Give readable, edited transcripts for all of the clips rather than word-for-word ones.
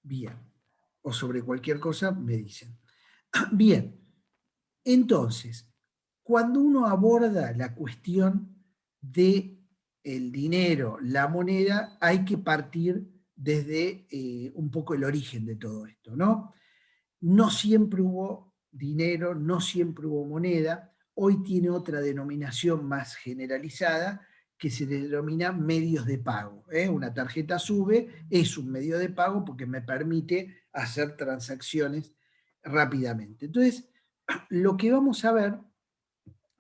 Bien. O sobre cualquier cosa me dicen. Bien. Entonces, cuando uno aborda la cuestión de el dinero, la moneda, hay que partir desde un poco el origen de todo esto, ¿no? No siempre hubo dinero, no siempre hubo moneda, hoy tiene otra denominación más generalizada que se denomina medios de pago. Una tarjeta SUBE es un medio de pago porque me permite hacer transacciones rápidamente. Entonces, lo que vamos a ver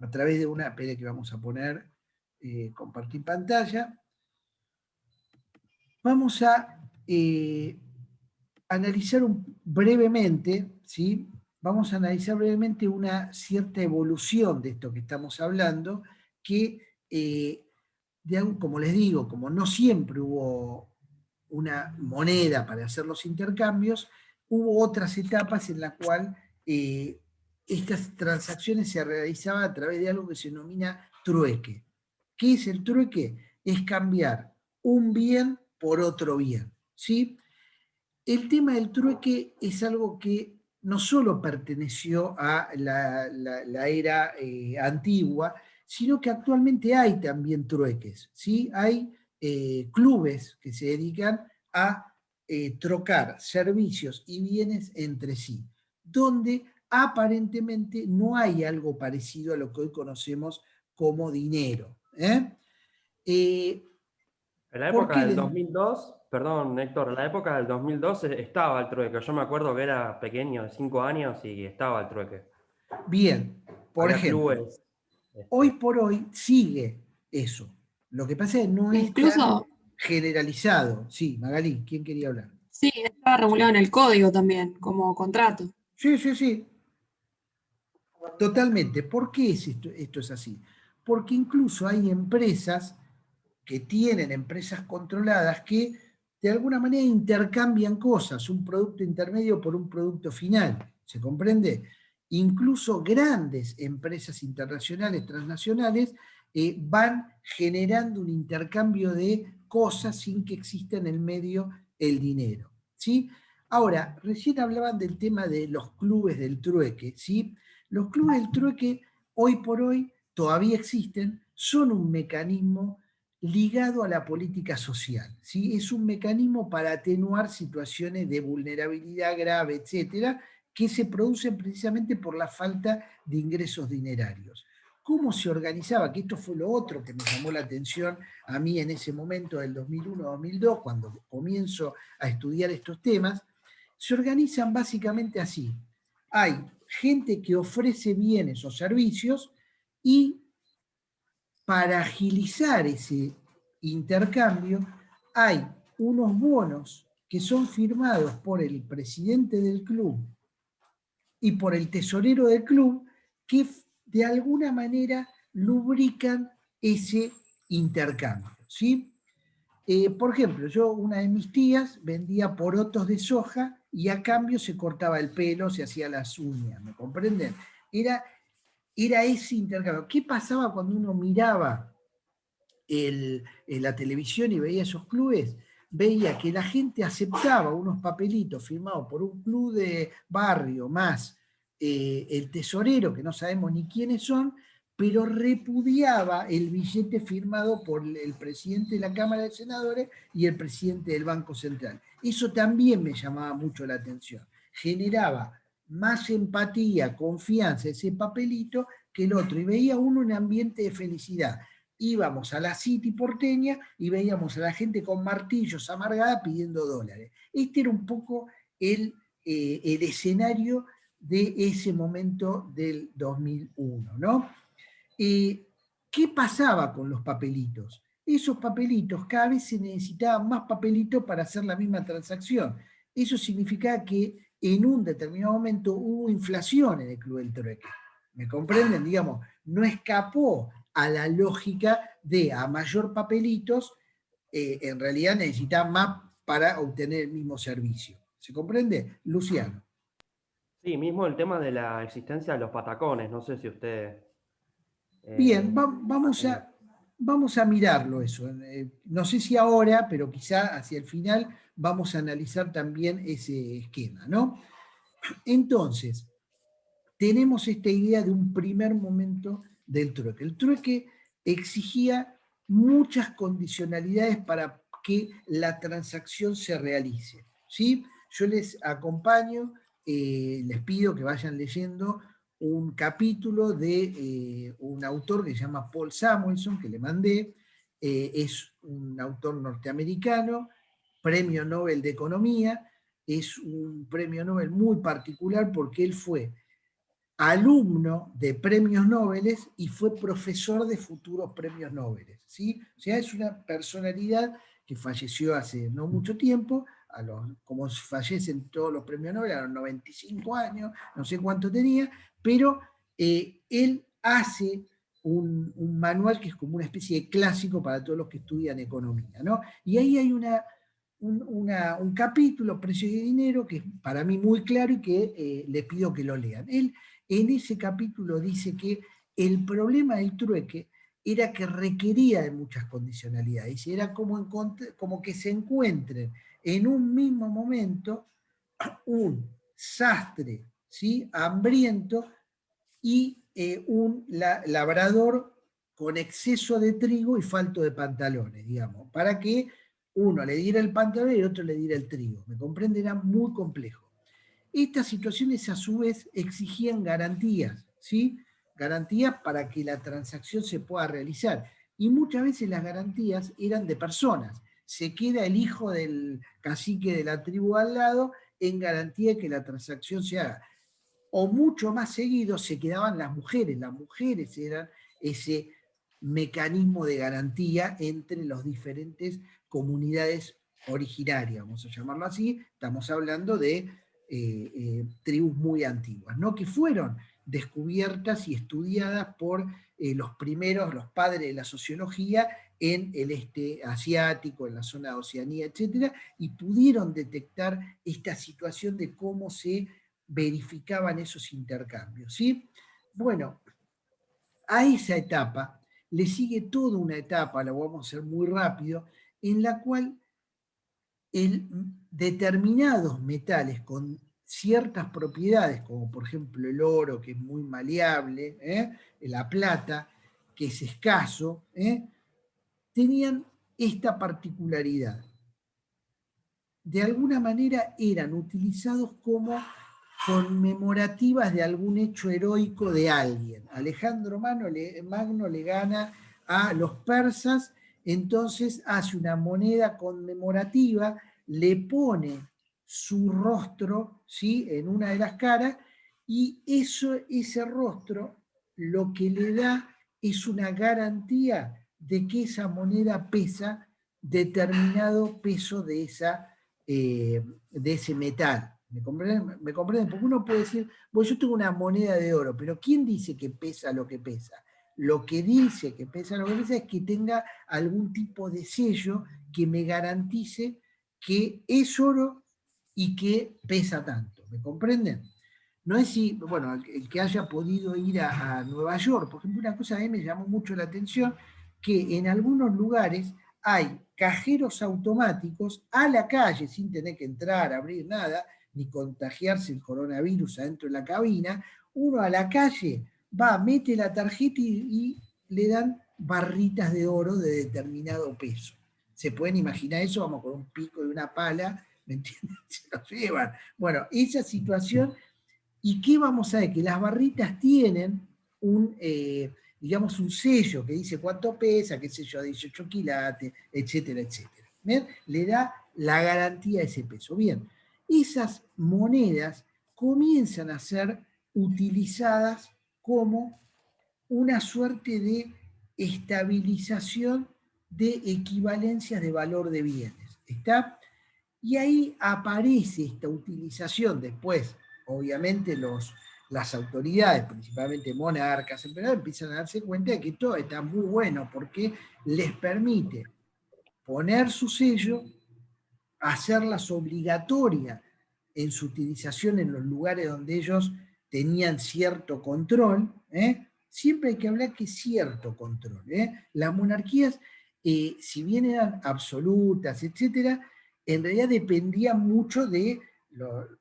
a través de una, espere que vamos a poner, compartir pantalla, vamos a analizar brevemente, ¿sí? Vamos a analizar brevemente una cierta evolución de esto que estamos hablando, que, como les digo, como no siempre hubo una moneda para hacer los intercambios, hubo otras etapas en las cuales estas transacciones se realizaban a través de algo que se denomina trueque. ¿Qué es el trueque? Es cambiar un bien por otro bien, ¿sí? El tema del trueque es algo que no solo perteneció a la era antigua, sino que actualmente hay también trueques, ¿sí? Hay clubes que se dedican a trocar servicios y bienes entre sí, donde aparentemente no hay algo parecido a lo que hoy conocemos como dinero. En la ¿Por época qué del les... 2002, perdón Héctor, en la época del 2002 estaba el trueque. Yo me acuerdo que era pequeño, de 5 años, y estaba el trueque. Bien, por Había ejemplo, clubes. hoy por hoy sigue eso. Lo que pasa es que no es tan Incluso, generalizado. Sí, Magalí, ¿quién quería hablar? sí, estaba regulado en el código también, como contrato. Sí, sí, sí, totalmente. ¿Por qué esto es así? Porque incluso hay empresas que tienen empresas controladas que de alguna manera intercambian cosas, un producto intermedio por un producto final. ¿Se comprende? Incluso grandes empresas internacionales, transnacionales, van generando un intercambio de cosas sin que exista en el medio el dinero. ¿Sí? Ahora, recién hablaban del tema de los clubes del trueque. ¿Sí? Los clubes del trueque, hoy por hoy, todavía existen, son un mecanismo ligado a la política social. ¿Sí? Es un mecanismo para atenuar situaciones de vulnerabilidad grave, etcétera, que se producen precisamente por la falta de ingresos dinerarios. ¿Cómo se organizaba? Que esto fue lo otro que me llamó la atención a mí en ese momento del 2001-2002, cuando comienzo a estudiar estos temas. Se organizan básicamente así. Hay gente que ofrece bienes o servicios y para agilizar ese intercambio hay unos bonos que son firmados por el presidente del club y por el tesorero del club que de alguna manera lubrican ese intercambio, ¿sí? Por ejemplo, yo, una de mis tías vendía porotos de soja y a cambio se cortaba el pelo, se hacía las uñas, ¿me comprenden? Era ese intercambio. ¿Qué pasaba cuando uno miraba la televisión y veía esos clubes? Veía que la gente aceptaba unos papelitos firmados por un club de barrio más el tesorero, que no sabemos ni quiénes son, pero repudiaba el billete firmado por el presidente de la Cámara de Senadores y el presidente del Banco Central. Eso también me llamaba mucho la atención. Generaba más empatía, confianza ese papelito que el otro, y veía uno un ambiente de felicidad. Íbamos a la City porteña y veíamos a la gente con martillos amargada pidiendo dólares. Este era un poco el escenario de ese momento del 2001, ¿no? ¿Qué pasaba con los papelitos? Esos papelitos, cada vez se necesitaban más papelitos para hacer la misma transacción. Eso significaba que en un determinado momento hubo inflación en el Club del Trueque. ¿Me comprenden? Digamos, no escapó a la lógica de a mayor papelitos, en realidad necesitaba más para obtener el mismo servicio. ¿Se comprende? Luciano. Sí, mismo el tema de la existencia de los patacones. No sé si usted Bien, ha vamos tenido. vamos a mirarlo eso. No sé si ahora, pero quizá hacia el final vamos a analizar también ese esquema, ¿no? Entonces, tenemos esta idea de un primer momento del trueque. El trueque exigía muchas condicionalidades para que la transacción se realice, ¿sí? Yo les acompaño, les pido que vayan leyendo un capítulo de un autor que se llama Paul Samuelson, que le mandé, es un autor norteamericano, premio Nobel de Economía, es un premio Nobel muy particular porque él fue alumno de premios Nobel y fue profesor de futuros premios Nobel, ¿sí? O sea, es una personalidad que falleció hace no mucho tiempo, como fallecen todos los premios Nobel, a los 95 años, no sé cuánto tenía, pero él hace un manual que es como una especie de clásico para todos los que estudian economía, ¿no? Y ahí hay un capítulo, Precios y Dinero, que es para mí muy claro y que le pido que lo lean. Él en ese capítulo dice que el problema del trueque era que requería de muchas condicionalidades, era como que se encuentren en un mismo momento un sastre, ¿sí?, hambriento y un labrador con exceso de trigo y falto de pantalones, digamos, para que uno le diera el pantalón y el otro le diera el trigo. ¿Me comprende? Era muy complejo. Estas situaciones a su vez exigían garantías, ¿sí? Garantías para que la transacción se pueda realizar. Y muchas veces las garantías eran de personas. Se queda el hijo del cacique de la tribu al lado en garantía de que la transacción se haga. O mucho más seguido se quedaban las mujeres. Las mujeres eran ese mecanismo de garantía entre las diferentes comunidades originarias, vamos a llamarlo así. Estamos hablando de tribus muy antiguas, ¿no?, que fueron descubiertas y estudiadas por los padres de la sociología en el este asiático, en la zona de Oceanía, etcétera, y pudieron detectar esta situación de cómo se verificaban esos intercambios, ¿sí? Bueno, a esa etapa le sigue toda una etapa, la vamos a hacer muy rápido, en la cual determinados metales con ciertas propiedades, como por ejemplo el oro, que es muy maleable, la plata, que es escaso, tenían esta particularidad. De alguna manera eran utilizados como conmemorativas de algún hecho heroico de alguien. Alejandro Magno le gana a los persas, entonces hace una moneda conmemorativa, le pone su rostro, ¿sí?, en una de las caras, y ese rostro lo que le da es una garantía de que esa moneda pesa determinado peso de ese metal. ¿Me comprenden? Porque uno puede decir, bueno, yo tengo una moneda de oro, pero ¿quién dice que pesa lo que pesa? Lo que dice que pesa lo que pesa es que tenga algún tipo de sello que me garantice que es oro y que pesa tanto. ¿Me comprenden? No es si, bueno, el que haya podido ir a Nueva York, por ejemplo, una cosa que a mí me llamó mucho la atención, que en algunos lugares hay cajeros automáticos a la calle, sin tener que entrar, abrir nada, ni contagiarse el coronavirus adentro de la cabina. Uno a la calle va, mete la tarjeta y le dan barritas de oro de determinado peso. ¿Se pueden imaginar eso? Vamos con un pico y una pala, ¿me entienden? Se los llevan. Bueno, esa situación. ¿Y qué vamos a ver? Que las barritas tienen digamos, un sello que dice cuánto pesa, qué sé yo, 18 quilates, etcétera, etcétera. ¿Bien? Le da la garantía de ese peso. Bien, esas monedas comienzan a ser utilizadas como una suerte de estabilización de equivalencias de valor de bienes. ¿Está? Y ahí aparece esta utilización después, obviamente las autoridades, principalmente monarcas, emperadores, empiezan a darse cuenta de que todo está muy bueno porque les permite poner su sello, hacerlas obligatorias en su utilización en los lugares donde ellos tenían cierto control, siempre hay que hablar que cierto control. Las monarquías, si bien eran absolutas, etcétera, en realidad dependían mucho de,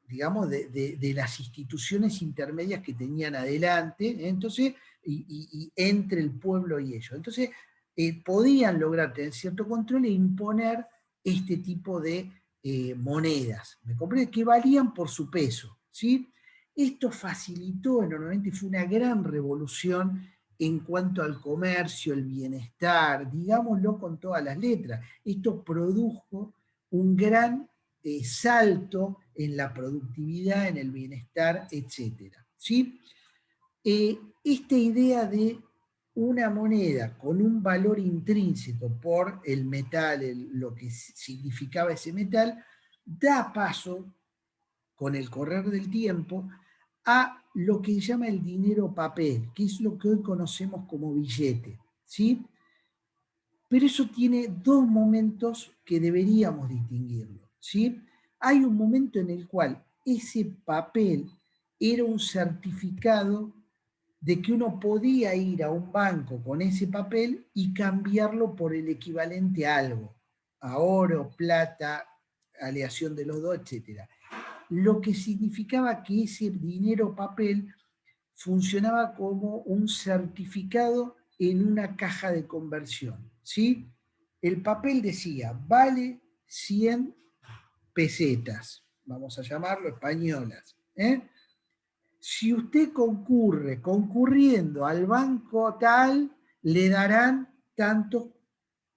digamos, de las instituciones intermedias que tenían adelante, entonces, y entre el pueblo y ellos. Entonces, podían lograr tener cierto control e imponer este tipo de monedas, ¿me comprende? Que valían por su peso, ¿sí? Esto facilitó enormemente, fue una gran revolución en cuanto al comercio, el bienestar, digámoslo con todas las letras. Esto produjo un gran salto en la productividad, en el bienestar, etc. ¿Sí? Esta idea de una moneda con un valor intrínseco por el metal, lo que significaba ese metal, da paso, con el correr del tiempo, a lo que se llama el dinero papel, que es lo que hoy conocemos como billete, ¿sí? Pero eso tiene dos momentos que deberíamos distinguirlo, ¿sí? Hay un momento en el cual ese papel era un certificado de que uno podía ir a un banco con ese papel y cambiarlo por el equivalente a algo, a oro, plata, aleación de los dos, etc. Lo que significaba que ese dinero papel funcionaba como un certificado en una caja de conversión, ¿sí? El papel decía, vale 100 pesetas, vamos a llamarlo españolas, Si usted concurriendo al banco tal, le darán tantos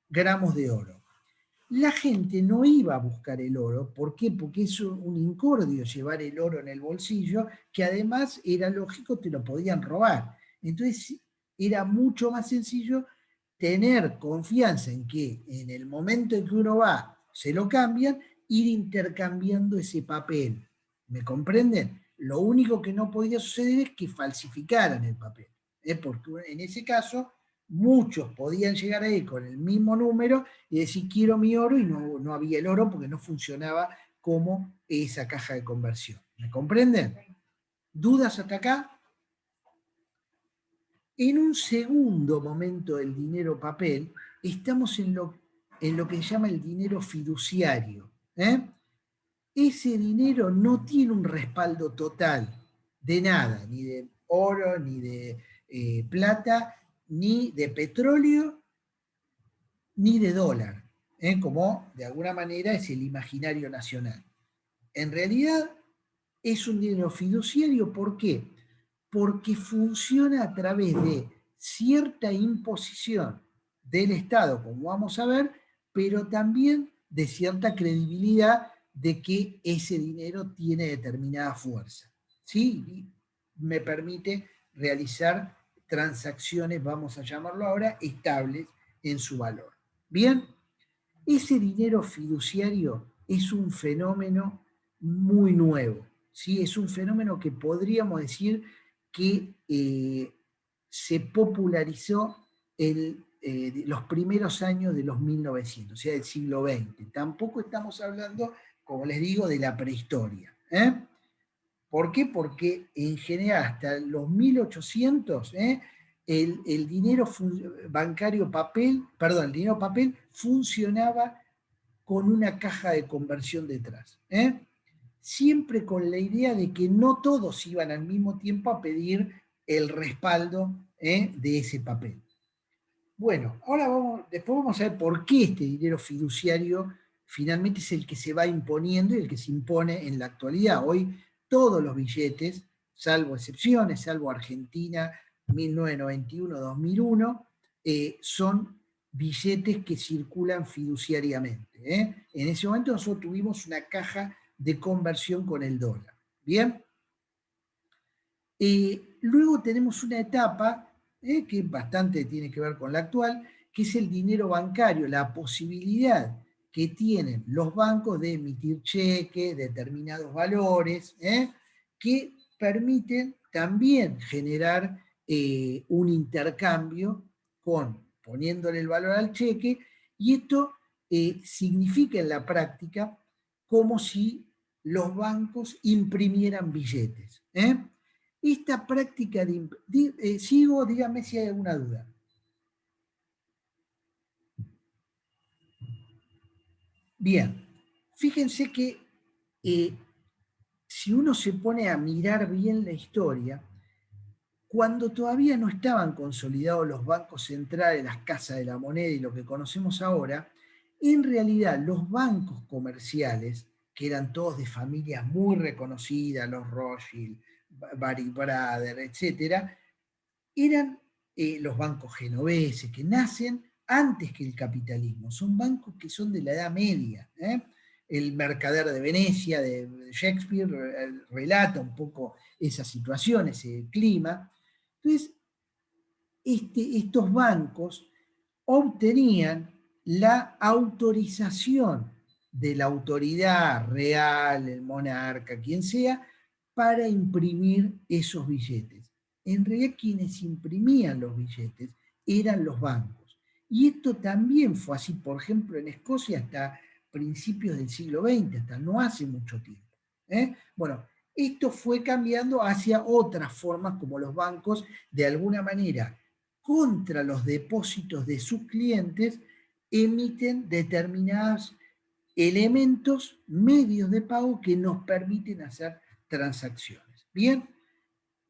gramos de oro. La gente no iba a buscar el oro, ¿por qué? Porque es un incordio llevar el oro en el bolsillo, que además era lógico, te lo podían robar. Entonces era mucho más sencillo tener confianza en que en el momento en que uno va, se lo cambian, ir intercambiando ese papel. ¿Me comprenden? Lo único que no podía suceder es que falsificaran el papel, porque en ese caso muchos podían llegar ahí con el mismo número y decir quiero mi oro, y no había el oro porque no funcionaba como esa caja de conversión. ¿Me comprenden? ¿Dudas hasta acá? En un segundo momento del dinero papel, estamos en lo que se llama el dinero fiduciario. Ese dinero no tiene un respaldo total de nada, ni de oro, ni de plata, ni de petróleo, ni de dólar, como de alguna manera es el imaginario nacional. En realidad es un dinero fiduciario, ¿por qué? Porque funciona a través de cierta imposición del Estado, como vamos a ver, pero también de cierta credibilidad de que ese dinero tiene determinada fuerza. ¿Sí? Y me permite realizar transacciones, vamos a llamarlo ahora, estables en su valor. Bien, ese dinero fiduciario es un fenómeno muy nuevo, ¿sí? Es un fenómeno que podríamos decir que se popularizó en los primeros años de los 1900, o sea, del siglo XX. Tampoco estamos hablando, como les digo, de la prehistoria. ¿Por qué? Porque en general hasta los 1800 el dinero bancario papel, perdón, el dinero papel funcionaba con una caja de conversión detrás. Siempre con la idea de que no todos iban al mismo tiempo a pedir el respaldo de ese papel. Bueno, ahora después vamos a ver por qué este dinero fiduciario finalmente es el que se va imponiendo y el que se impone en la actualidad. Hoy todos los billetes, salvo excepciones, salvo Argentina 1991-2001, son billetes que circulan fiduciariamente. En ese momento nosotros tuvimos una caja de conversión con el dólar. ¿Bien? Luego tenemos una etapa que bastante tiene que ver con la actual, que es el dinero bancario, la posibilidad que tienen los bancos de emitir cheques, determinados valores, que permiten también generar un intercambio poniéndole el valor al cheque, y esto significa en la práctica como si los bancos imprimieran billetes. Esta práctica sigo, dígame si hay alguna duda. Bien, fíjense que si uno se pone a mirar bien la historia, cuando todavía no estaban consolidados los bancos centrales, las casas de la moneda y lo que conocemos ahora, en realidad los bancos comerciales, que eran todos de familias muy reconocidas, los Rothschild, Baring Brothers, etc., eran los bancos genoveses, que nacen antes que el capitalismo. Son bancos que son de la Edad Media. El Mercader de Venecia, de Shakespeare, relata un poco esa situación, ese clima. Entonces, estos bancos obtenían la autorización de la autoridad real, el monarca, quien sea, para imprimir esos billetes. En realidad quienes imprimían los billetes eran los bancos. Y esto también fue así, por ejemplo, en Escocia hasta principios del siglo XX, hasta no hace mucho tiempo. Bueno, esto fue cambiando hacia otras formas como los bancos, de alguna manera, contra los depósitos de sus clientes, emiten determinados elementos, medios de pago que nos permiten hacer transacciones. Bien,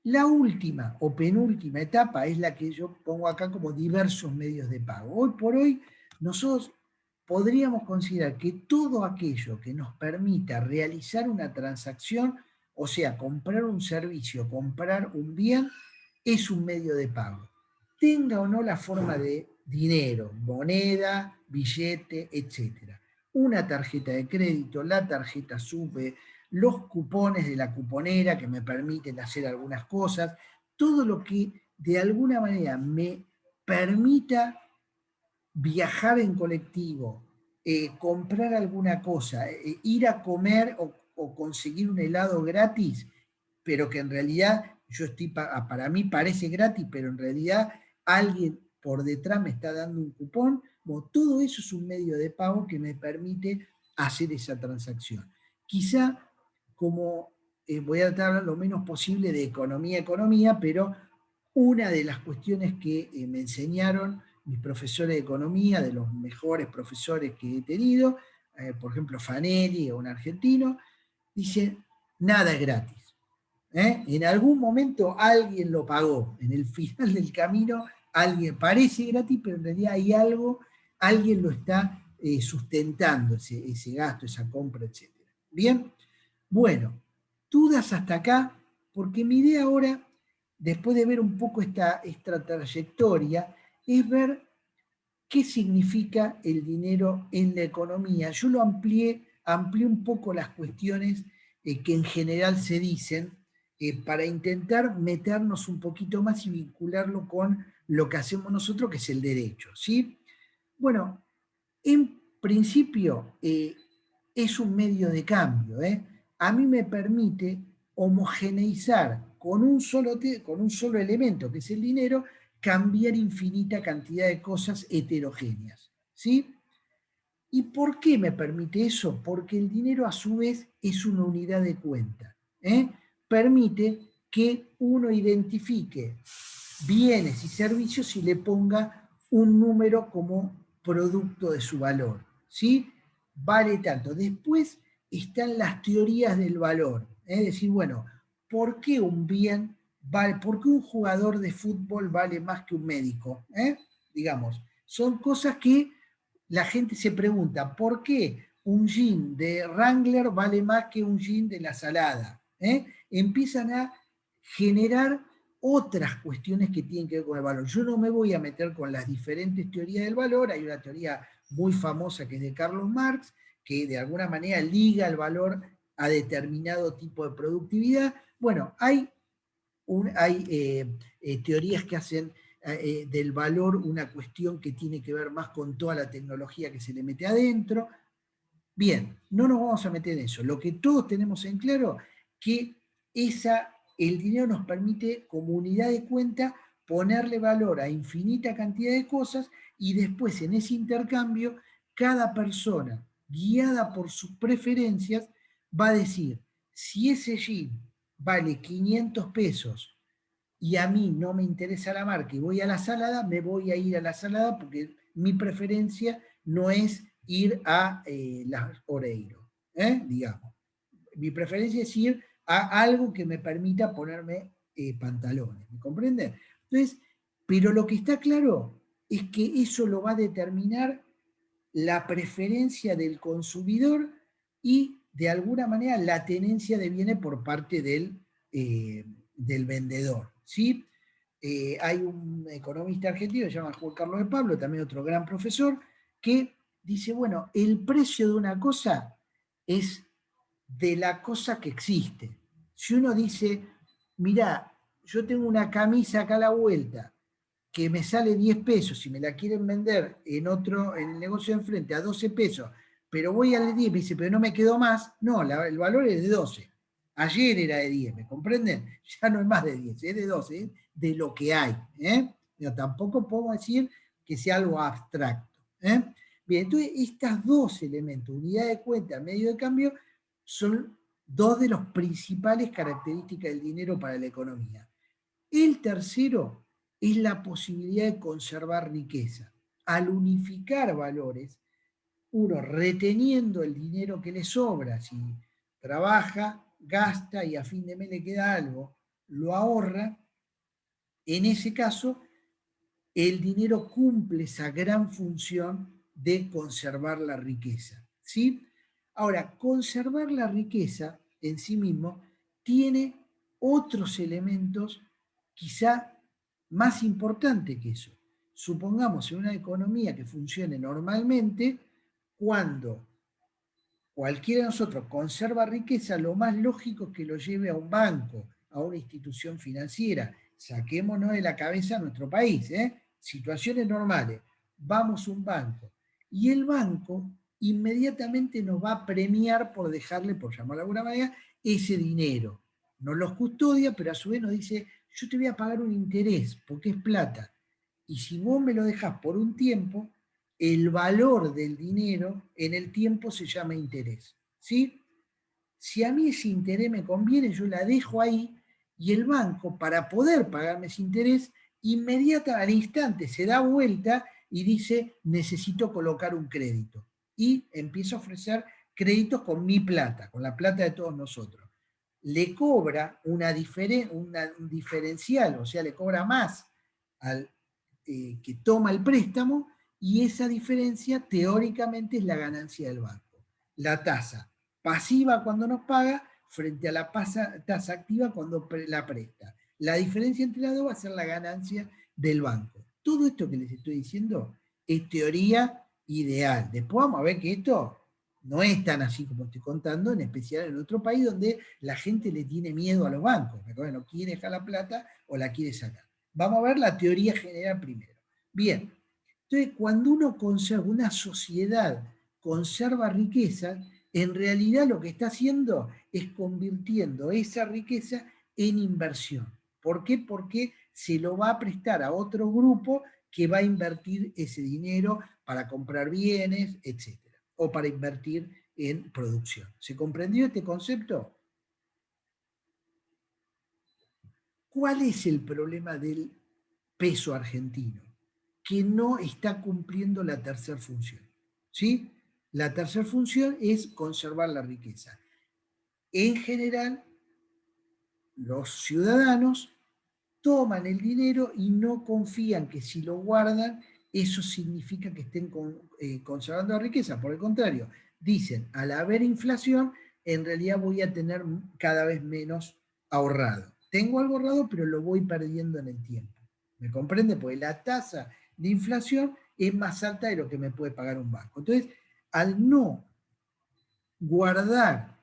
la última o penúltima etapa es la que yo pongo acá como diversos medios de pago. Hoy por hoy nosotros podríamos considerar que todo aquello que nos permita realizar una transacción, o sea, comprar un servicio, comprar un bien, es un medio de pago. Tenga o no la forma de dinero, moneda, billete, etc. Una tarjeta de crédito, la tarjeta SUBE, los cupones de la cuponera que me permiten hacer algunas cosas, todo lo que de alguna manera me permita viajar en colectivo, comprar alguna cosa, ir a comer o conseguir un helado gratis, pero que en realidad para mí parece gratis, pero en realidad alguien por detrás me está dando un cupón. Bueno, todo eso es un medio de pago que me permite hacer esa transacción. Quizá como voy a tratar lo menos posible de economía, pero una de las cuestiones que me enseñaron mis profesores de economía, de los mejores profesores que he tenido, por ejemplo Fanelli, un argentino, dice, nada es gratis. En algún momento alguien lo pagó, en el final del camino alguien parece gratis, pero en realidad hay algo, alguien lo está sustentando, ese gasto, esa compra, etc. Bien, bueno, dudas hasta acá, porque mi idea ahora, después de ver un poco esta trayectoria, es ver qué significa el dinero en la economía. Yo lo amplié un poco las cuestiones que en general se dicen, para intentar meternos un poquito más y vincularlo con lo que hacemos nosotros, que es el derecho, ¿sí? Bueno, en principio es un medio de cambio. A mí me permite homogeneizar con un solo elemento, que es el dinero, cambiar infinita cantidad de cosas heterogéneas. ¿Sí? ¿Y por qué me permite eso? Porque el dinero a su vez es una unidad de cuenta. Permite que uno identifique bienes y servicios y le ponga un número como producto de su valor. ¿Sí? Vale tanto. Después están las teorías del valor. Es decir, bueno, ¿por qué un bien vale, por qué un jugador de fútbol vale más que un médico? Digamos, son cosas que la gente se pregunta, ¿por qué un jean de Wrangler vale más que un jean de La Salada? Empiezan a generar otras cuestiones que tienen que ver con el valor. Yo no me voy a meter con las diferentes teorías del valor, hay una teoría muy famosa que es de Carlos Marx, que de alguna manera liga el valor a determinado tipo de productividad. Bueno, hay teorías que hacen del valor una cuestión que tiene que ver más con toda la tecnología que se le mete adentro. Bien, no nos vamos a meter en eso. Lo que todos tenemos en claro, que el dinero nos permite como unidad de cuenta ponerle valor a infinita cantidad de cosas y después en ese intercambio cada persona, guiada por sus preferencias, va a decir si ese jean vale 500 pesos y a mí no me interesa la marca y voy a la salada, me voy a ir a la salada porque mi preferencia no es ir a las Oreiro, digamos. Mi preferencia es ir a algo que me permita ponerme pantalones, ¿me comprenden? Entonces, pero lo que está claro es que eso lo va a determinar la preferencia del consumidor y de alguna manera la tenencia de bienes por parte del vendedor, ¿sí? Hay un economista argentino, se llama Juan Carlos de Pablo, también otro gran profesor, que dice, bueno, el precio de una cosa es de la cosa que existe. Si uno dice, mirá, yo tengo una camisa acá a la vuelta que me sale 10 pesos y me la quieren vender en el negocio de enfrente a 12 pesos, pero voy al de 10 y me dice, pero no me quedó más, no, el valor es de 12. Ayer era de 10, ¿me comprenden? Ya no es más de 10, es de 12, es de lo que hay. Pero tampoco podemos decir que sea algo abstracto. Bien, entonces estos dos elementos, unidad de cuenta, medio de cambio, son dos de las principales características del dinero para la economía. El tercero es la posibilidad de conservar riqueza. Al unificar valores, uno reteniendo el dinero que le sobra, si trabaja, gasta y a fin de mes le queda algo, lo ahorra, en ese caso el dinero cumple esa gran función de conservar la riqueza, ¿sí? Ahora, conservar la riqueza en sí mismo tiene otros elementos quizá más importantes que eso. Supongamos en una economía que funcione normalmente, cuando cualquiera de nosotros conserva riqueza, lo más lógico es que lo lleve a un banco, a una institución financiera. Saquémonos de la cabeza a nuestro país, situaciones normales. Vamos a un banco y el banco inmediatamente nos va a premiar por dejarle, por llamarlo de alguna manera, ese dinero. Nos los custodia, pero a su vez nos dice, yo te voy a pagar un interés porque es plata. Y si vos me lo dejás por un tiempo, el valor del dinero en el tiempo se llama interés, ¿sí? Si a mí ese interés me conviene, yo la dejo ahí y el banco, para poder pagarme ese interés, inmediata al instante se da vuelta y dice, necesito colocar un crédito. Y empiezo a ofrecer créditos con mi plata, con la plata de todos nosotros. Le cobra un diferencial, o sea, le cobra más al que toma el préstamo, y esa diferencia teóricamente es la ganancia del banco. La tasa pasiva cuando nos paga frente a la tasa activa cuando la presta. La diferencia entre las dos va a ser la ganancia del banco. Todo esto que les estoy diciendo es teoría ideal. Después vamos a ver que esto no es tan así como estoy contando, en especial en otro país donde la gente le tiene miedo a los bancos. No quiere dejar la plata o la quiere sacar. Vamos a ver la teoría general primero. Bien, entonces cuando uno conserva, una sociedad conserva riqueza, en realidad lo que está haciendo es convirtiendo esa riqueza en inversión. ¿Por qué? Porque se lo va a prestar a otro grupo que va a invertir ese dinero para comprar bienes, etcétera, o para invertir en producción. ¿Se comprendió este concepto? ¿Cuál es el problema del peso argentino? Que no está cumpliendo la tercera función. ¿Sí? La tercera función es conservar la riqueza. En general, los ciudadanos toman el dinero y no confían que si lo guardan, eso significa que estén conservando la riqueza. Por el contrario, dicen, al haber inflación, en realidad voy a tener cada vez menos ahorrado. Tengo algo ahorrado, pero lo voy perdiendo en el tiempo. ¿Me comprende? Porque la tasa de inflación es más alta de lo que me puede pagar un banco. Entonces, al no guardar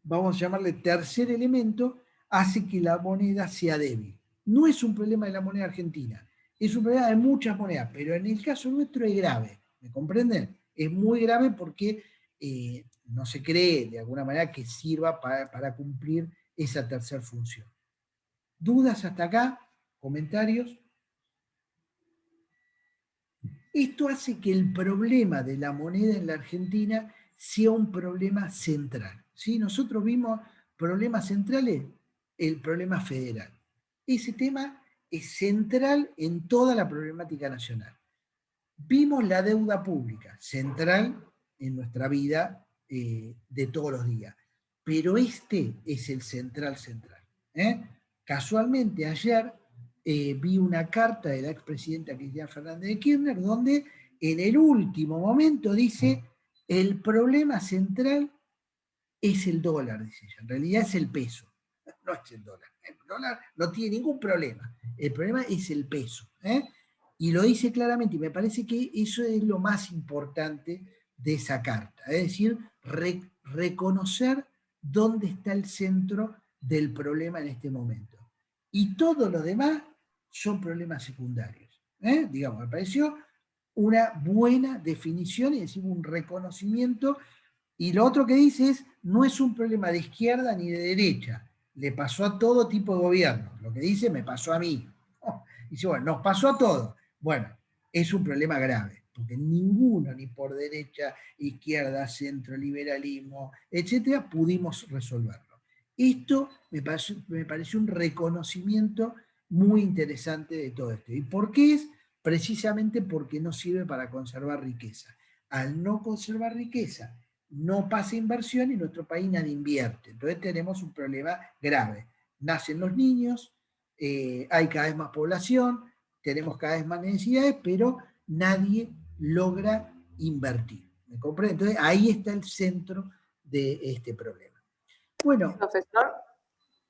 vamos a llamarle tercer elemento, hace que la moneda sea débil. No es un problema de la moneda argentina, es un problema de muchas monedas, pero en el caso nuestro es grave, ¿me comprenden? Es muy grave porque no se cree de alguna manera que sirva para cumplir esa tercera función. ¿Dudas hasta acá? ¿Comentarios? Esto hace que el problema de la moneda en la Argentina sea un problema central. ¿Sí? Nosotros vimos problemas centrales, el problema federal. Ese tema es central en toda la problemática nacional. Vimos la deuda pública, central en nuestra vida de todos los días. Pero este es el central. Casualmente ayer vi una carta de la expresidenta Cristina Fernández de Kirchner donde en el último momento dice el problema central es el dólar, dice ella. En realidad es el peso, no es el dólar. El dólar no tiene ningún problema. El problema es el peso. Y lo dice claramente, y me parece que eso es lo más importante de esa carta. Es decir, reconocer dónde está el centro del problema en este momento. Y todo lo demás son problemas secundarios. Digamos, me pareció una buena definición y decimos un reconocimiento. Y lo otro que dice es, no es un problema de izquierda ni de derecha, le pasó a todo tipo de gobierno. Lo que dice, me pasó a mí. Dice, bueno, nos pasó a todos. Bueno, es un problema grave, porque ninguno, ni por derecha, izquierda, centro, liberalismo, etcétera, pudimos resolverlo. Esto me pareció un reconocimiento muy interesante de todo esto. ¿Y por qué es? Precisamente porque no sirve para conservar riqueza. Al no conservar riqueza, no pasa inversión y nuestro país nadie invierte. Entonces tenemos un problema grave. Nacen los niños, hay cada vez más población, tenemos cada vez más necesidades, pero nadie logra invertir. ¿Me comprende? Entonces ahí está el centro de este problema. Bueno. Profesor.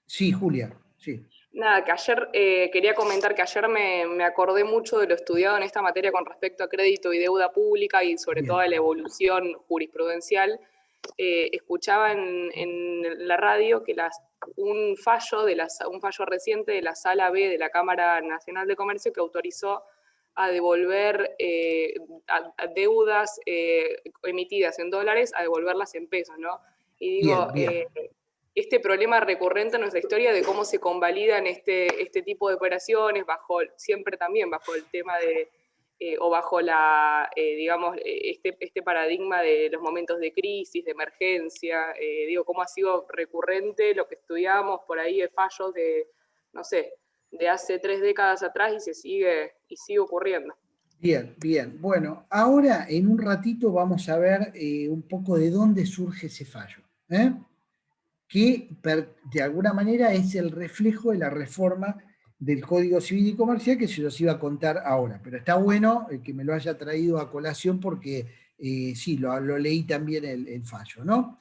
Sí, Julia, sí. Nada, que ayer quería comentar que ayer me acordé mucho de lo estudiado en esta materia con respecto a crédito y deuda pública y sobre todo a la evolución jurisprudencial. Escuchaba en la radio que un fallo reciente de la Sala B de la Cámara Nacional de Comercio que autorizó a devolver a deudas emitidas en dólares, a devolverlas en pesos, ¿no? Y digo, bien. Este problema recurrente en nuestra historia de cómo se convalidan este tipo de operaciones, siempre también bajo el tema de, o bajo digamos, este paradigma de los momentos de crisis, de emergencia, digo, cómo ha sido recurrente lo que estudiábamos por ahí de fallos de, no sé, de hace 3 décadas atrás y sigue ocurriendo. Bien, bien. Bueno, ahora en un ratito vamos a ver un poco de dónde surge ese fallo, que de alguna manera es el reflejo de la reforma del Código Civil y Comercial que se los iba a contar ahora. Pero está bueno que me lo haya traído a colación porque sí, lo leí también el fallo, ¿no?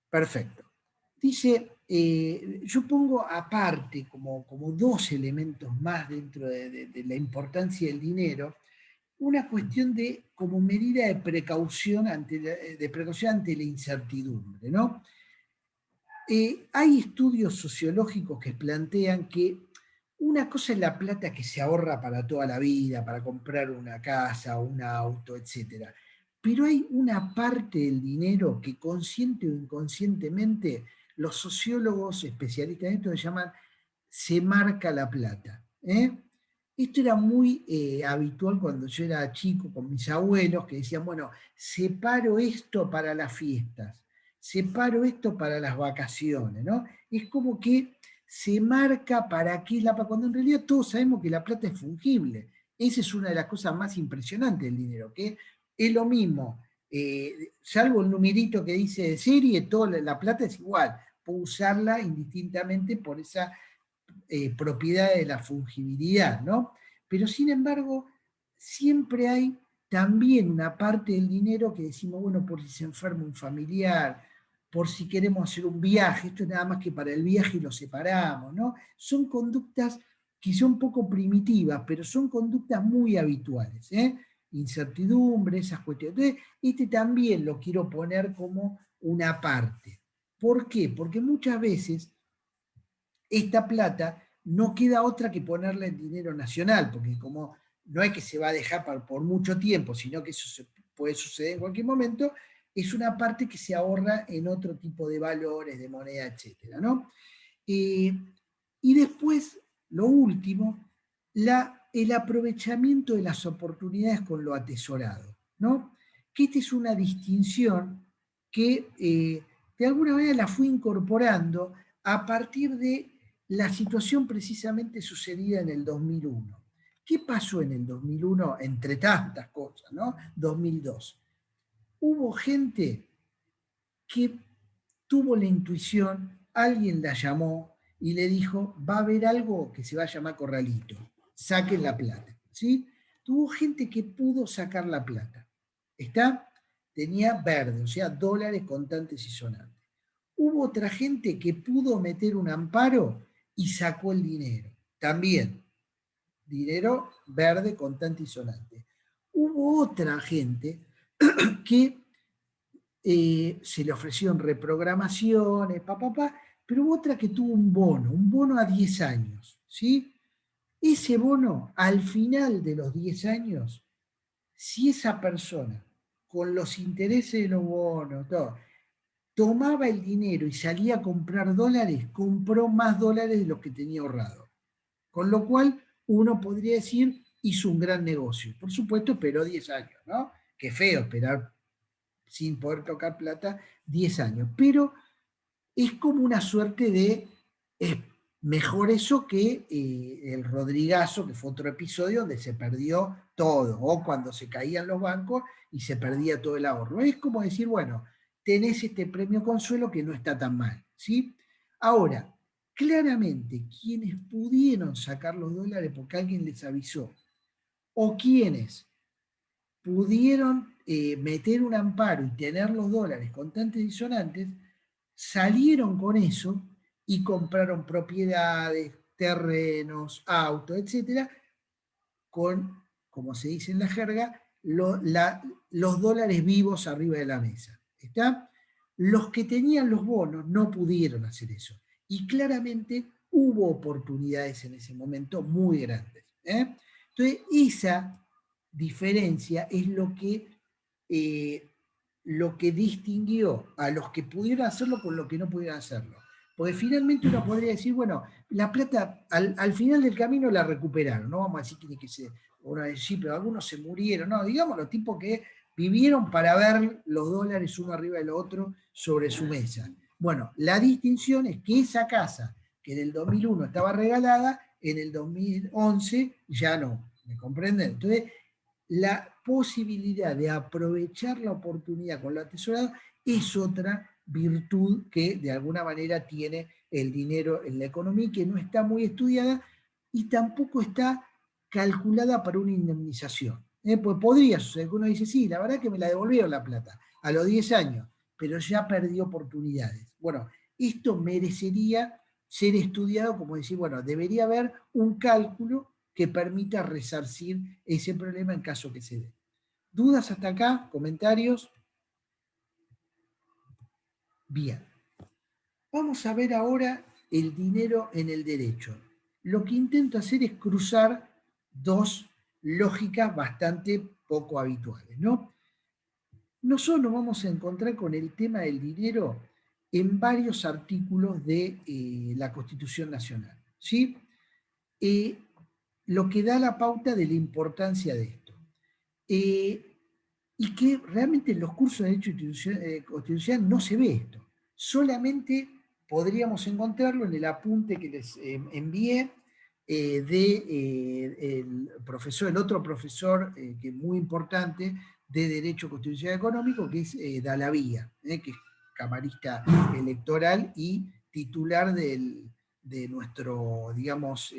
Perfecto. Dice, yo pongo aparte como 2 elementos más dentro de la importancia del dinero, una cuestión de como medida de precaución ante la incertidumbre, ¿no? Hay estudios sociológicos que plantean que una cosa es la plata que se ahorra para toda la vida, para comprar una casa, un auto, etc. Pero hay una parte del dinero que consciente o inconscientemente los sociólogos especialistas en esto se llaman se marca la plata. Esto era muy habitual cuando yo era chico con mis abuelos que decían, bueno, separo esto para las fiestas, separo esto para las vacaciones, ¿no? Es como que se marca para qué es la plata, cuando en realidad todos sabemos que la plata es fungible. Esa es una de las cosas más impresionantes del dinero, que es lo mismo, salvo el numerito que dice de serie, toda la plata es igual, puedo usarla indistintamente por esa propiedad de la fungibilidad, ¿no? Pero sin embargo, siempre hay también una parte del dinero que decimos, bueno, por si se enferma un familiar, por si queremos hacer un viaje, esto es nada más que para el viaje y lo separamos, ¿no? Son conductas que son poco primitivas, pero son conductas muy habituales, incertidumbre, esas cuestiones. Entonces, este también lo quiero poner como una parte. ¿Por qué? Porque muchas veces esta plata no queda otra que ponerla en dinero nacional, porque como no es que se va a dejar por mucho tiempo, sino que eso puede suceder en cualquier momento, es una parte que se ahorra en otro tipo de valores, de moneda, etc., ¿no? Y después, lo último, el aprovechamiento de las oportunidades con lo atesorado, ¿no? Que esta es una distinción que de alguna manera la fue incorporando a partir de la situación precisamente sucedida en el 2001. ¿Qué pasó en el 2001? Entre tantas cosas, ¿no? 2002. Hubo gente que tuvo la intuición, alguien la llamó y le dijo, va a haber algo que se va a llamar corralito, saquen la plata, ¿sí? Tuvo gente que pudo sacar la plata, ¿está? Tenía verde, o sea, dólares contantes y sonantes. Hubo otra gente que pudo meter un amparo y sacó el dinero, también, dinero verde, contante y sonante. Hubo otra gente que se le ofrecieron reprogramaciones, pero hubo otra que tuvo un bono a 10 años, ¿sí? Ese bono, al final de los 10 años, si esa persona, con los intereses de los bonos, todo, tomaba el dinero y salía a comprar dólares, compró más dólares de los que tenía ahorrado. Con lo cual, uno podría decir, hizo un gran negocio. Por supuesto, esperó 10 años, ¿no? Qué feo esperar sin poder tocar plata 10 años. Pero es como una suerte de, es mejor eso que el Rodrigazo, que fue otro episodio donde se perdió todo, o cuando se caían los bancos y se perdía todo el ahorro. Es como decir, bueno, tenés este premio consuelo que no está tan mal, ¿sí? Ahora, claramente, quienes pudieron sacar los dólares porque alguien les avisó, o quienes pudieron meter un amparo y tener los dólares contantes y sonantes, salieron con eso y compraron propiedades, terrenos, autos, etcétera, con, como se dice en la jerga, los dólares vivos arriba de la mesa. ¿Está? Los que tenían los bonos no pudieron hacer eso. Y claramente hubo oportunidades en ese momento muy grandes. Entonces, esa diferencia es lo que distinguió a los que pudieron hacerlo con los que no pudieron hacerlo. Porque finalmente uno podría decir, bueno, la plata al final del camino la recuperaron, no vamos a decir que se, uno va a decir, pero algunos se murieron, no, digamos los tipos que vivieron para ver los dólares uno arriba del otro sobre su mesa. Bueno, la distinción es que esa casa, que en el 2001 estaba regalada, en el 2011 ya no, ¿me comprenden? Entonces, la posibilidad de aprovechar la oportunidad con lo atesorado es otra virtud que de alguna manera tiene el dinero en la economía y que no está muy estudiada y tampoco está calculada para una indemnización. Pues podría suceder que uno dice, sí, la verdad que me la devolvieron la plata a los 10 años, pero ya perdió oportunidades. Bueno, esto merecería ser estudiado como decir, bueno, debería haber un cálculo que permita resarcir ese problema en caso que se dé. ¿Dudas hasta acá? ¿Comentarios? Bien. Vamos a ver ahora el dinero en el derecho. Lo que intento hacer es cruzar dos lógicas bastante poco habituales, ¿no? Nosotros nos vamos a encontrar con el tema del dinero en varios artículos de la Constitución Nacional, ¿sí? Lo que da la pauta de la importancia de esto. Y que realmente en los cursos de Derecho Constitucional no se ve esto. Solamente podríamos encontrarlo en el apunte que les envié el otro profesor que es muy importante de Derecho Constitucional Económico, que es Dalavía, que es camarista electoral y titular de nuestro, digamos,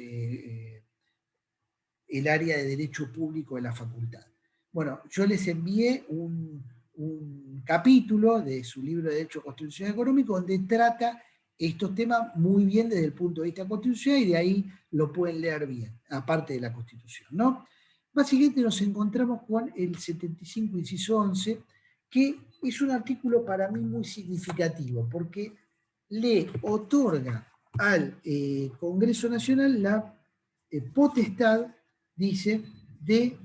el área de Derecho Público de la facultad. Bueno, yo les envié un capítulo de su libro de Derecho Constitucional Económico donde trata estos temas muy bien desde el punto de vista constitucional y de ahí lo pueden leer bien, aparte de la Constitución, ¿no? Básicamente nos encontramos con el 75, inciso 11, que es un artículo para mí muy significativo porque le otorga al Congreso Nacional la potestad, dice, de,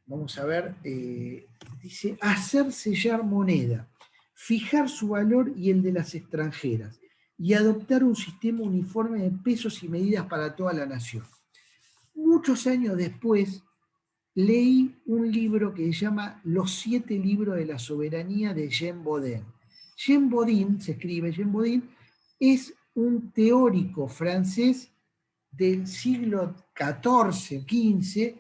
vamos a ver, dice, hacer sellar moneda, fijar su valor y el de las extranjeras, y adoptar un sistema uniforme de pesos y medidas para toda la nación. Muchos años después, leí un libro que se llama Los 7 libros de la soberanía de Jean Bodin. Jean Bodin, se escribe Jean Bodin, es un teórico francés del siglo XIV, XV,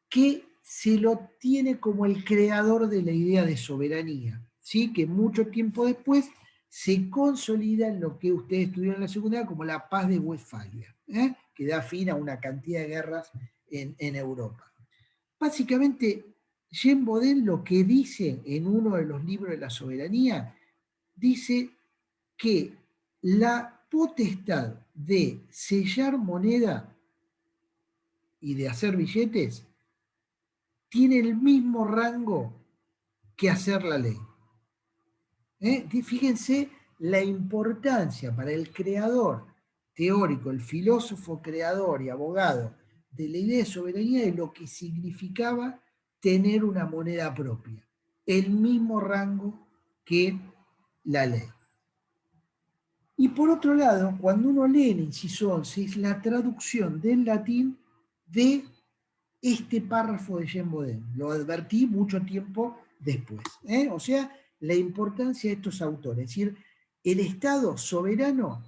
que se lo tiene como el creador de la idea de soberanía, ¿sí? Que mucho tiempo después se consolida en lo que ustedes estudiaron en la secundaria como la paz de Westfalia, que da fin a una cantidad de guerras en Europa. Básicamente, Jean Bodin lo que dice en uno de los libros de la soberanía, dice que la potestad de sellar moneda y de hacer billetes tiene el mismo rango que hacer la ley. Fíjense la importancia para el creador teórico, el filósofo creador y abogado de la idea de soberanía de lo que significaba tener una moneda propia, el mismo rango que la ley. Y por otro lado, cuando uno lee el inciso 11, es la traducción del latín de este párrafo de Jean Bodin. Lo advertí mucho tiempo después. O sea, la importancia de estos autores. Es decir, el Estado soberano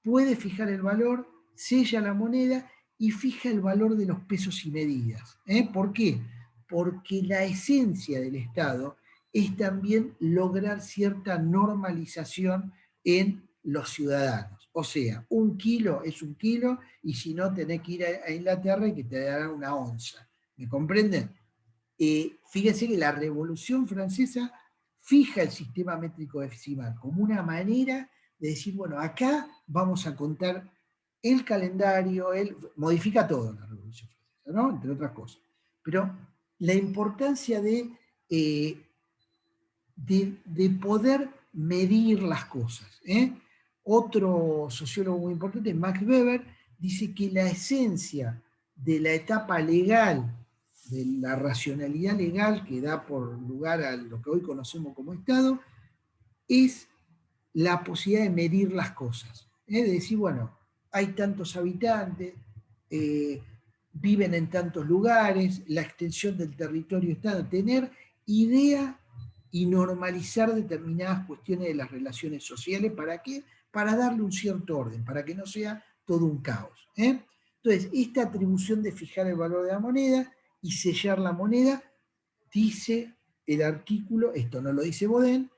puede fijar el valor, sella la moneda y fija el valor de los pesos y medidas. ¿Por qué? Porque la esencia del Estado es también lograr cierta normalización en los ciudadanos. O sea, 1 kilo es 1 kilo y si no tenés que ir a Inglaterra y que te darán una onza. ¿Me comprenden? Fíjense que la Revolución Francesa fija el sistema métrico decimal como una manera de decir, bueno, acá vamos a contar el calendario, modifica todo la Revolución Francesa, ¿no? Entre otras cosas. Pero la importancia de poder medir las cosas. Otro sociólogo muy importante, Max Weber, dice que la esencia de la etapa legal, de la racionalidad legal que da por lugar a lo que hoy conocemos como Estado, es la posibilidad de medir las cosas. De decir, bueno, hay tantos habitantes, viven en tantos lugares, la extensión del territorio está, tener idea y normalizar determinadas cuestiones de las relaciones sociales. ¿Para qué? Para darle un cierto orden, para que no sea todo un caos. Entonces, esta atribución de fijar el valor de la moneda y sellar la moneda, dice el artículo, esto no lo dice Bodin,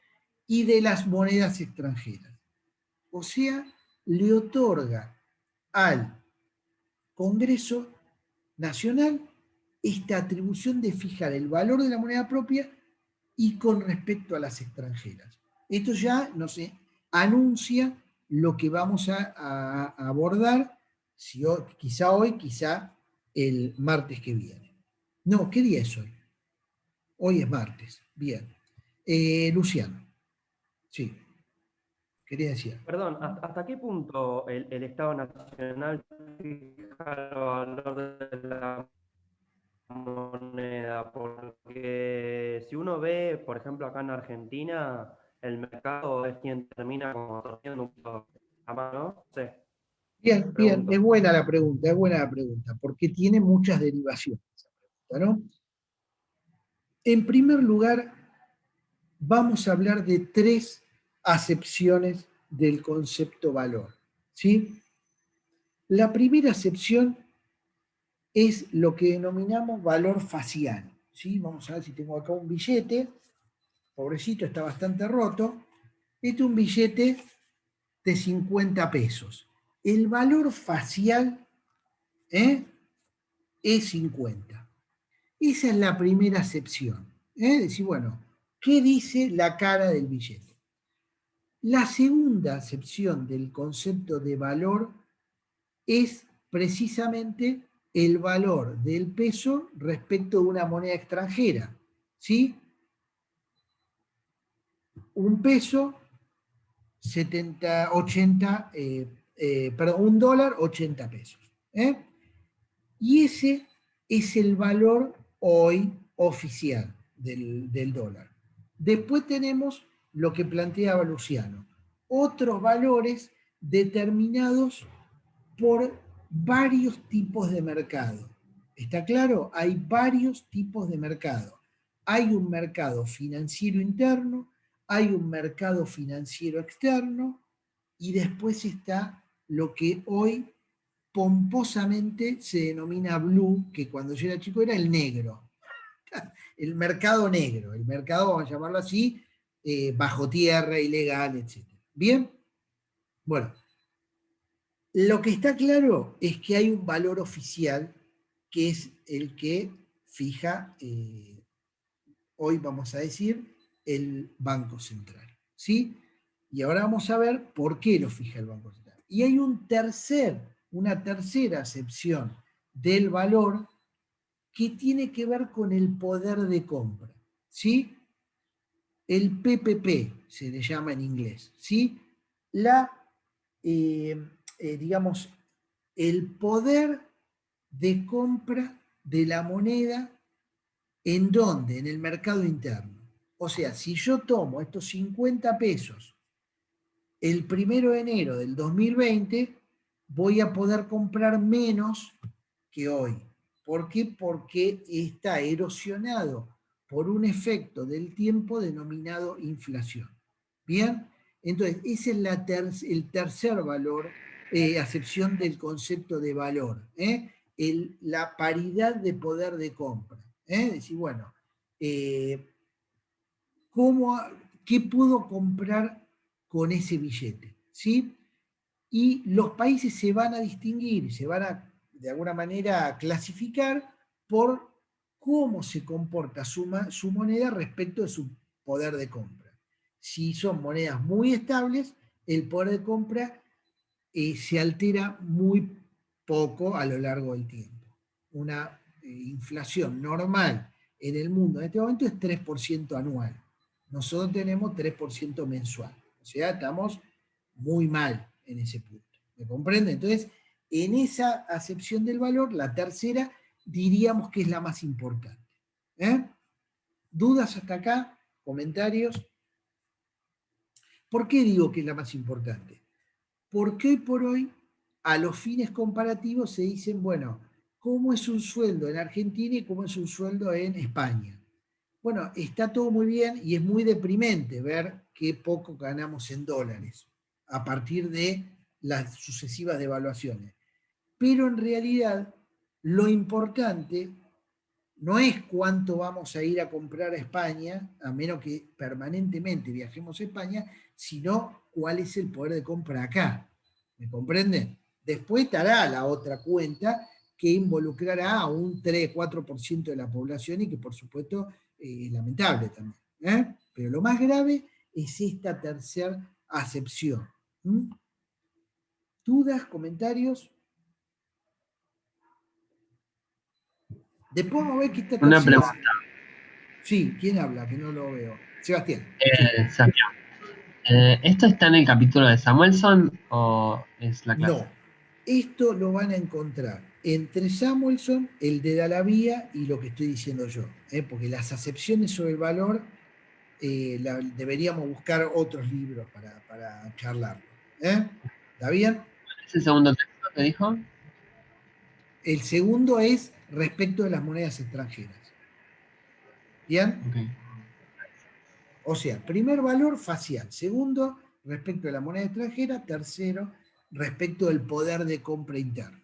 y de las monedas extranjeras. O sea, le otorga al Congreso Nacional esta atribución de fijar el valor de la moneda propia y con respecto a las extranjeras. Esto ya nos anuncia lo que vamos a abordar, quizá hoy, quizá el martes que viene. No, ¿qué día es hoy? Hoy es martes, bien. Luciano, sí, quería decir. Perdón, ¿hasta qué punto el Estado Nacional fija el valor de la moneda? Porque si uno ve, por ejemplo, acá en Argentina, el mercado es quien termina como torciendo un poco la mano, ¿no? Sí. Bien, Pregunto. es buena la pregunta, porque tiene muchas derivaciones esa pregunta, ¿no? En primer lugar, vamos a hablar de 3 acepciones del concepto valor, ¿sí? La primera acepción es lo que denominamos valor facial, ¿sí? Vamos a ver si tengo acá un billete, pobrecito, está bastante roto. Este es un billete de 50 pesos. El valor facial es 50. Esa es la primera acepción. Decir, bueno, ¿qué dice la cara del billete? La segunda acepción del concepto de valor es precisamente el valor del peso respecto de una moneda extranjera. ¿Sí? Un peso, 1 dólar, 80 pesos. Y ese es el valor hoy oficial del dólar. Después tenemos lo que planteaba Luciano, otros valores determinados por varios tipos de mercado. ¿Está claro? Hay varios tipos de mercado. Hay un mercado financiero interno, hay un mercado financiero externo y después está lo que hoy pomposamente se denomina blue, que cuando yo era chico era el negro. El mercado negro, el mercado, vamos a llamarlo así, bajo tierra, ilegal, etc. ¿Bien? Bueno, lo que está claro es que hay un valor oficial que es el que fija, hoy vamos a decir, el Banco Central. ¿Sí? Y ahora vamos a ver por qué lo fija el Banco Central. Y hay una tercera acepción del valor que tiene que ver con el poder de compra. ¿Sí? El PPP se le llama en inglés. ¿Sí? Digamos, el poder de compra de la moneda. ¿En dónde? En el mercado interno. O sea, si yo tomo estos 50 pesos el 1 de enero del 2020, voy a poder comprar menos que hoy. ¿Por qué? Porque está erosionado por un efecto del tiempo denominado inflación. ¿Bien? Entonces, ese es el tercer valor, acepción del concepto de valor. La paridad de poder de compra. Es decir, bueno, ¿qué puedo comprar con ese billete? ¿Sí? Y los países se van a distinguir, se van a, de alguna manera, a clasificar por cómo se comporta su moneda respecto de su poder de compra. Si son monedas muy estables, el poder de compra se altera muy poco a lo largo del tiempo. Una inflación normal en el mundo en este momento es 3% anual. Nosotros tenemos 3% mensual. O sea, estamos muy mal en ese punto. ¿Me comprende? Entonces, en esa acepción del valor, la tercera diríamos que es la más importante. ¿Dudas hasta acá? ¿Comentarios? ¿Por qué digo que es la más importante? Porque hoy por hoy, a los fines comparativos se dicen, bueno, ¿cómo es un sueldo en Argentina y cómo es un sueldo en España? Bueno, está todo muy bien y es muy deprimente ver qué poco ganamos en dólares a partir de las sucesivas devaluaciones. Pero en realidad, lo importante no es cuánto vamos a ir a comprar a España, a menos que permanentemente viajemos a España, sino cuál es el poder de compra acá. ¿Me comprenden? Después estará la otra cuenta que involucrará a un 3-4% de la población y que por supuesto es lamentable también. Pero lo más grave es esta tercera acepción. ¿Dudas, comentarios? Después vamos a ver que esta Una tercera... pregunta, Sí, ¿quién habla? Que no lo veo. Sebastián. Sí. Sergio. ¿Esto está en el capítulo de Samuelson o es la clase? No, esto lo van a encontrar entre Samuelson, el de Dallavía y lo que estoy diciendo yo, porque las acepciones sobre el valor deberíamos buscar otros libros para charlarlo. ¿Está bien? ¿Es el segundo texto que dijo? El segundo es respecto de las monedas extranjeras. ¿Bien? Ok. O sea, primer valor facial, segundo respecto de la moneda extranjera, tercero respecto del poder de compra interno,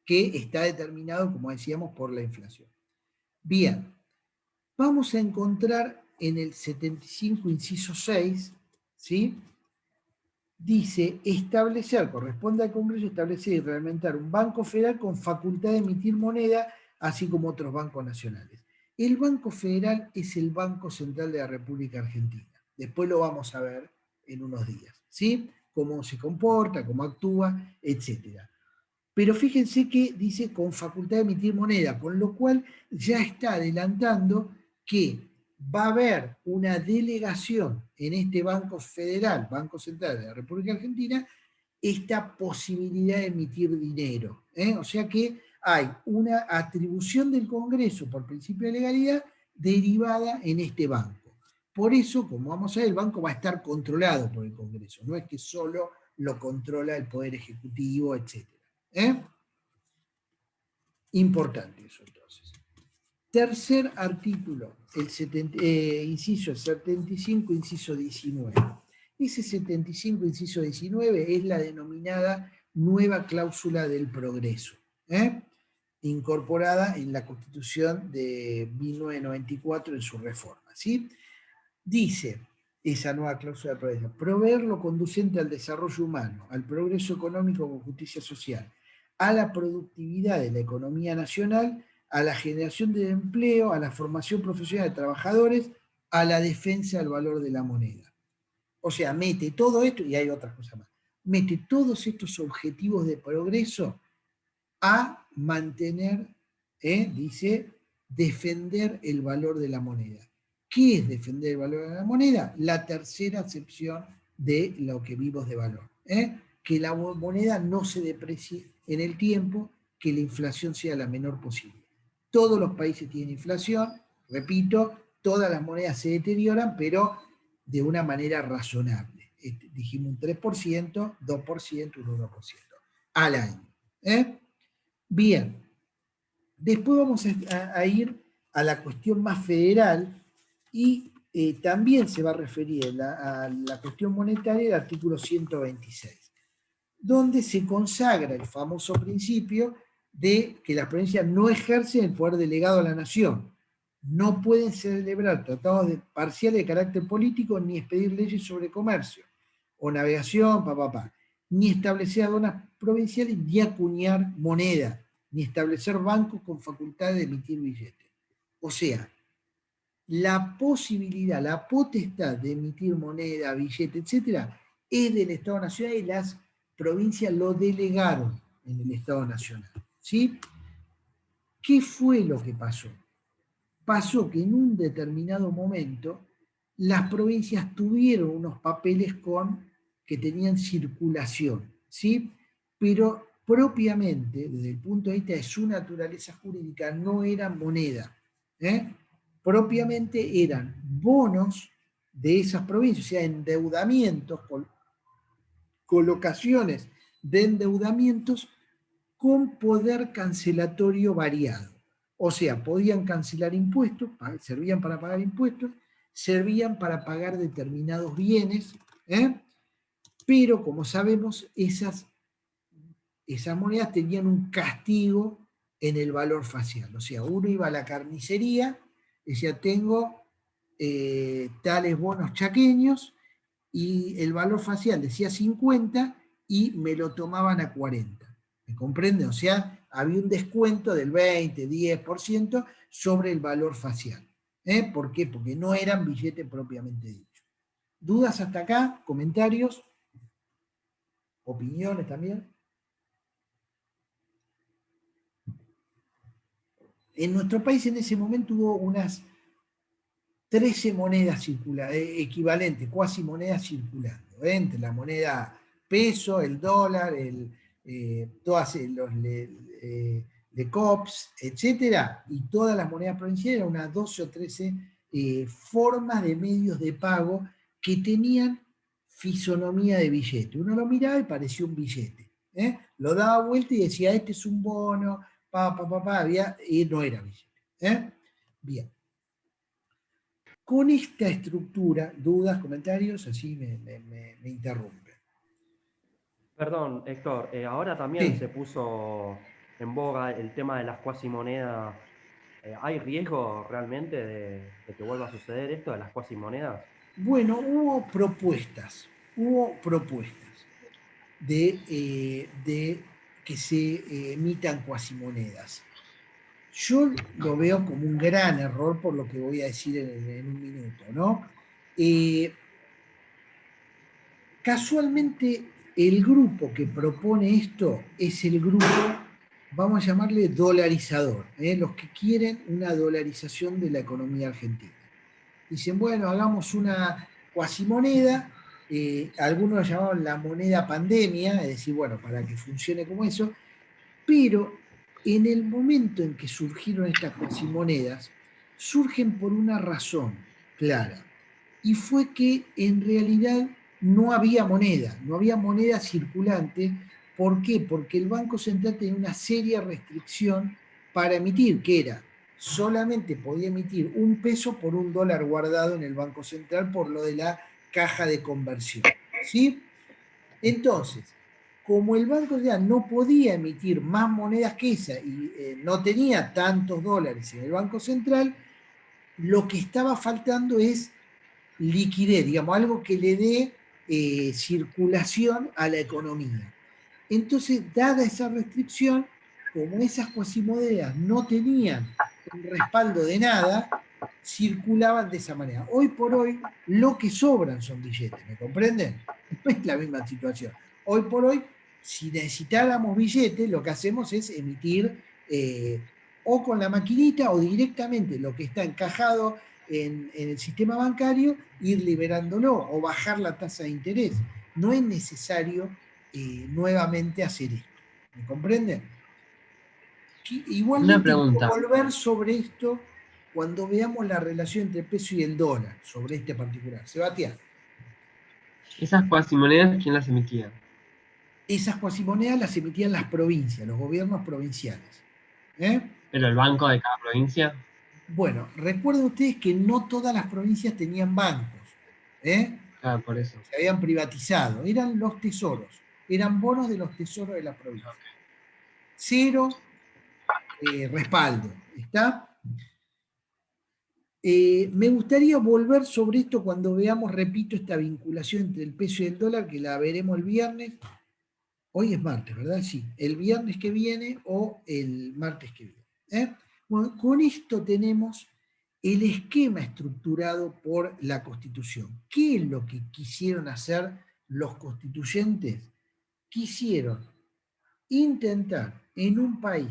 que está determinado, como decíamos, por la inflación. Bien, vamos a encontrar en el 75, inciso 6, ¿sí? Dice, establecer, corresponde al Congreso establecer y reglamentar un banco federal con facultad de emitir moneda, así como otros bancos nacionales. El Banco Federal es el Banco Central de la República Argentina. Después lo vamos a ver en unos días, ¿sí? Cómo se comporta, cómo actúa, etc. Pero fíjense que dice con facultad de emitir moneda, con lo cual ya está adelantando que va a haber una delegación en este Banco Federal, Banco Central de la República Argentina, esta posibilidad de emitir dinero. O sea que hay una atribución del Congreso por principio de legalidad derivada en este banco. Por eso, como vamos a ver, el banco va a estar controlado por el Congreso, no es que solo lo controla el Poder Ejecutivo, etc. Importante eso entonces. Tercer artículo, inciso 75, inciso 19. Ese 75, inciso 19 es la denominada nueva cláusula del progreso, incorporada en la Constitución de 1994 en su reforma, ¿sí? Dice esa nueva cláusula del progreso: proveer lo conducente al desarrollo humano, al progreso económico con justicia social, a la productividad de la economía nacional, a la generación de empleo, a la formación profesional de trabajadores, a la defensa del valor de la moneda. O sea, mete todo esto, y hay otras cosas más, mete todos estos objetivos de progreso a mantener, dice, defender el valor de la moneda. ¿Qué es defender el valor de la moneda? La tercera acepción de lo que vimos de valor. Que la moneda no se deprecie en el tiempo, que la inflación sea la menor posible. Todos los países tienen inflación, repito, todas las monedas se deterioran, pero de una manera razonable. Dijimos un 3%, 2%, un 1% al año. Bien, después vamos a ir a la cuestión más federal y también se va a referir a la cuestión monetaria el artículo 126, donde se consagra el famoso principio de que las provincias no ejercen el poder delegado a la nación, no pueden celebrar tratados parciales de carácter político ni expedir leyes sobre comercio o navegación, ni establecer aduanas provinciales, ni acuñar moneda, ni establecer bancos con facultad de emitir billetes. O sea, la posibilidad, la potestad de emitir moneda, billete, etcétera, es del Estado Nacional y las provincias lo delegaron en el Estado Nacional. ¿Sí? ¿Qué fue lo que pasó? Pasó que en un determinado momento las provincias tuvieron unos papeles que tenían circulación, ¿sí? Pero propiamente, desde el punto de vista de su naturaleza jurídica, no eran moneda. Propiamente eran bonos de esas provincias, o sea, endeudamientos, colocaciones de endeudamientos con poder cancelatorio variado. O sea, podían cancelar impuestos, servían para pagar impuestos, servían para pagar determinados bienes, pero como sabemos, esas monedas tenían un castigo en el valor facial. O sea, uno iba a la carnicería, decía, tengo tales bonos chaqueños, y el valor facial decía 50 y me lo tomaban a 40. ¿Me comprende? O sea, había un descuento del 20, 10% sobre el valor facial. ¿Por qué? Porque no eran billetes propiamente dichos. ¿Dudas hasta acá? ¿Comentarios? ¿Opiniones también? En nuestro país en ese momento hubo unas 13 monedas equivalentes, cuasi monedas circulando, entre la moneda peso, el dólar, todas los LECOPS, etcétera, y todas las monedas provinciales, eran unas 12 o 13 formas de medios de pago que tenían fisonomía de billete. Uno lo miraba y parecía un billete. Lo daba vuelta y decía, este es un bono, y no era billete. Bien. Con esta estructura, dudas, comentarios, así me interrumpe. Perdón, Héctor, ahora también Sí. se puso en boga el tema de las cuasimonedas. ¿Hay riesgo realmente de que vuelva a suceder esto de las cuasimonedas? Bueno, hubo propuestas de que se emitan cuasimonedas. Yo lo veo como un gran error por lo que voy a decir en un minuto, ¿no? Casualmente, el grupo que propone esto es el grupo, vamos a llamarle dolarizador, los que quieren una dolarización de la economía argentina. Dicen, bueno, hagamos una cuasimoneda, algunos la llamaban la moneda pandemia, es decir, bueno, para que funcione como eso, pero en el momento en que surgieron estas cuasimonedas, surgen por una razón clara, y fue que en realidad no había moneda circulante. ¿Por qué? Porque el Banco Central tenía una seria restricción para emitir, que era solamente podía emitir $1 por $1 guardado en el Banco Central por lo de la caja de conversión. ¿Sí? Entonces, como el Banco Central no podía emitir más monedas que esa y no tenía tantos dólares en el Banco Central, lo que estaba faltando es liquidez, digamos, algo que le dé circulación a la economía. Entonces, dada esa restricción, como esas cuasimonedas no tenían un respaldo de nada, circulaban de esa manera. Hoy por hoy, lo que sobran son billetes, ¿me comprenden? No es la misma situación. Hoy por hoy, si necesitáramos billetes, lo que hacemos es emitir o con la maquinita o directamente lo que está encajado en el sistema bancario, ir liberándolo o bajar la tasa de interés. No es necesario nuevamente hacer esto. ¿Me comprenden? Una Igualmente quiero pregunta. volver sobre esto cuando veamos la relación entre el peso y el dólar, sobre este particular. Sebastián, ¿Esas cuasimonedas quién las emitía? esas cuasimonedas las emitían las provincias, los gobiernos provinciales. ¿Eh? ¿Pero el banco de cada provincia? Bueno, recuerden ustedes que no todas las provincias tenían bancos. ¿Eh? Claro, por eso. Se habían privatizado, eran los tesoros, eran bonos de los tesoros de la provincia. Cero respaldo, ¿está? Me gustaría volver sobre esto cuando veamos, repito, esta vinculación entre el peso y el dólar, que la veremos el viernes. Hoy es martes, ¿verdad? Sí, el viernes que viene o el martes que viene. Bueno, con esto tenemos el esquema estructurado por la Constitución. ¿Qué es lo que quisieron hacer los constituyentes? Quisieron intentar en un país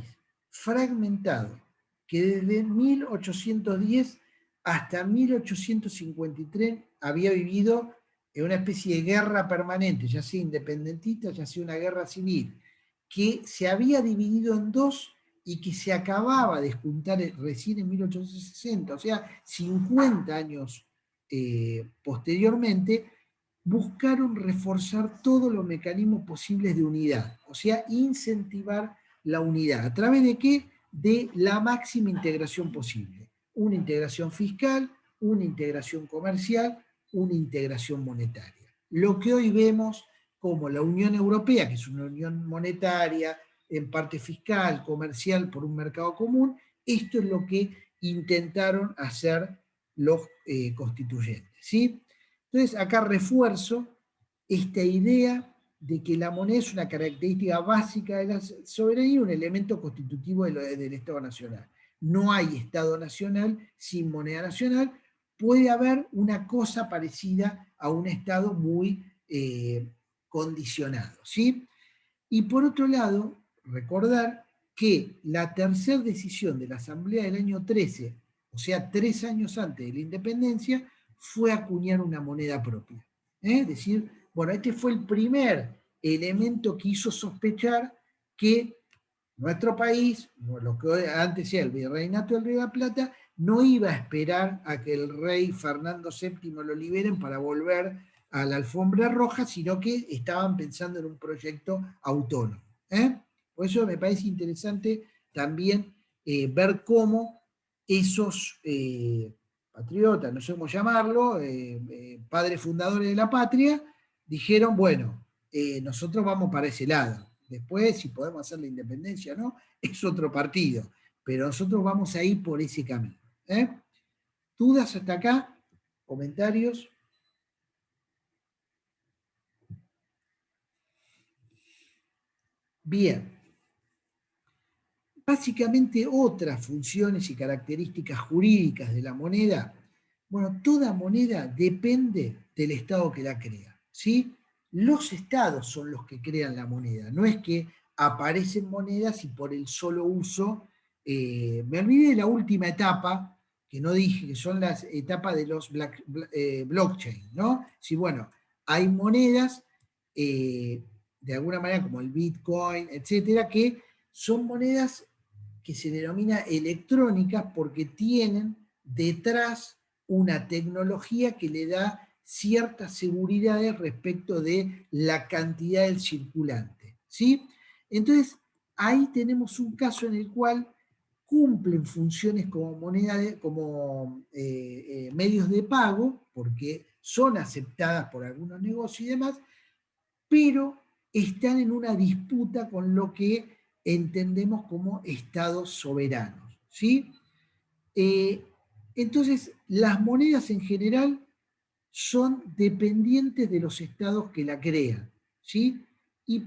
fragmentado que desde 1810 hasta 1853 había vivido en una especie de guerra permanente, ya sea independentista, ya sea una guerra civil, que se había dividido en dos y que se acababa de juntar recién en 1860, o sea, 50 años posteriormente, buscaron reforzar todos los mecanismos posibles de unidad, o sea, incentivar la unidad. ¿A través de qué? De la máxima integración posible. Una integración fiscal, una integración comercial, una integración monetaria. Lo que hoy vemos como la Unión Europea, que es una unión monetaria, en parte fiscal, comercial, por un mercado común, esto es lo que intentaron hacer los constituyentes, ¿sí? Entonces, acá refuerzo esta idea de que la moneda es una característica básica de la soberanía, un elemento constitutivo del Estado Nacional. No hay Estado Nacional sin moneda nacional. Puede haber una cosa parecida a un Estado muy condicionado, ¿sí? Y por otro lado, recordar que la tercera decisión de la Asamblea del año 13, o sea, 3 años antes de la independencia, fue acuñar una moneda propia. Es decir, bueno, este fue el primer elemento que hizo sospechar que nuestro país, lo que antes era el virreinato del Río de la Plata, no iba a esperar a que el rey Fernando VII lo liberen para volver a la alfombra roja, sino que estaban pensando en un proyecto autónomo. Por eso me parece interesante también ver cómo esos patriotas, no sé cómo llamarlo, padres fundadores de la patria, dijeron, bueno, nosotros vamos para ese lado. Después, si podemos hacer la independencia o no, es otro partido. Pero nosotros vamos a ir por ese camino. ¿Dudas hasta acá? ¿Comentarios? Bien. Básicamente otras funciones y características jurídicas de la moneda. Bueno, toda moneda depende del Estado que la crea, ¿sí? Los Estados son los que crean la moneda, no es que aparecen monedas y por el solo uso, me olvidé de la última etapa, que no dije, que son las etapas de los blockchain, ¿no? Sí, bueno, hay monedas, de alguna manera como el Bitcoin, etcétera, que son monedas que se denomina electrónicas porque tienen detrás una tecnología que le da ciertas seguridades respecto de la cantidad del circulante, ¿sí? Entonces, ahí tenemos un caso en el cual cumplen funciones como medios de pago, porque son aceptadas por algunos negocios y demás, pero están en una disputa con lo que entendemos como estados soberanos, ¿sí? Entonces, las monedas en general son dependientes de los estados que la crean, ¿sí? Y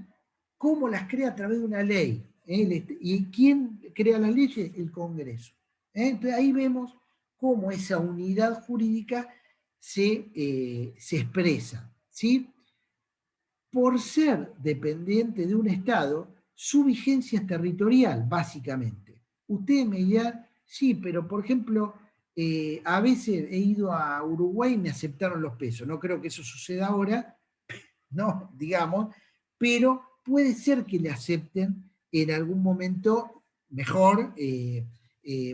cómo las crea a través de una ley. ¿Y quién crea las leyes? El Congreso. Entonces ahí vemos cómo esa unidad jurídica se expresa, ¿sí? Por ser dependiente de un Estado, su vigencia es territorial, básicamente. Ustedes me dirán, sí, pero por ejemplo, a veces he ido a Uruguay y me aceptaron los pesos. No creo que eso suceda ahora, no, digamos, pero puede ser que le acepten en algún momento mejor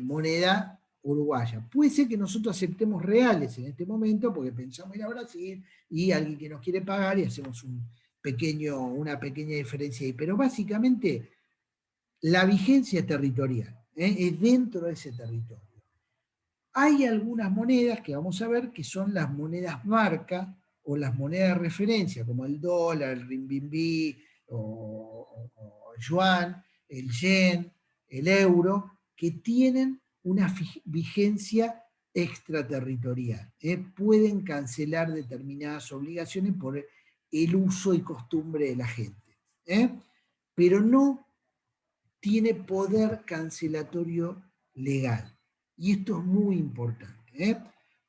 moneda uruguaya. Puede ser que nosotros aceptemos reales en este momento porque pensamos ir a Brasil y alguien que nos quiere pagar y hacemos una pequeña diferencia ahí. Pero básicamente la vigencia es territorial, es dentro de ese territorio. Hay algunas monedas que vamos a ver que son las monedas marca o las monedas de referencia, como el dólar, el renminbi o el yuan, el yen, el euro, que tienen una vigencia extraterritorial. Pueden cancelar determinadas obligaciones por el uso y costumbre de la gente. Pero no tiene poder cancelatorio legal. Y esto es muy importante.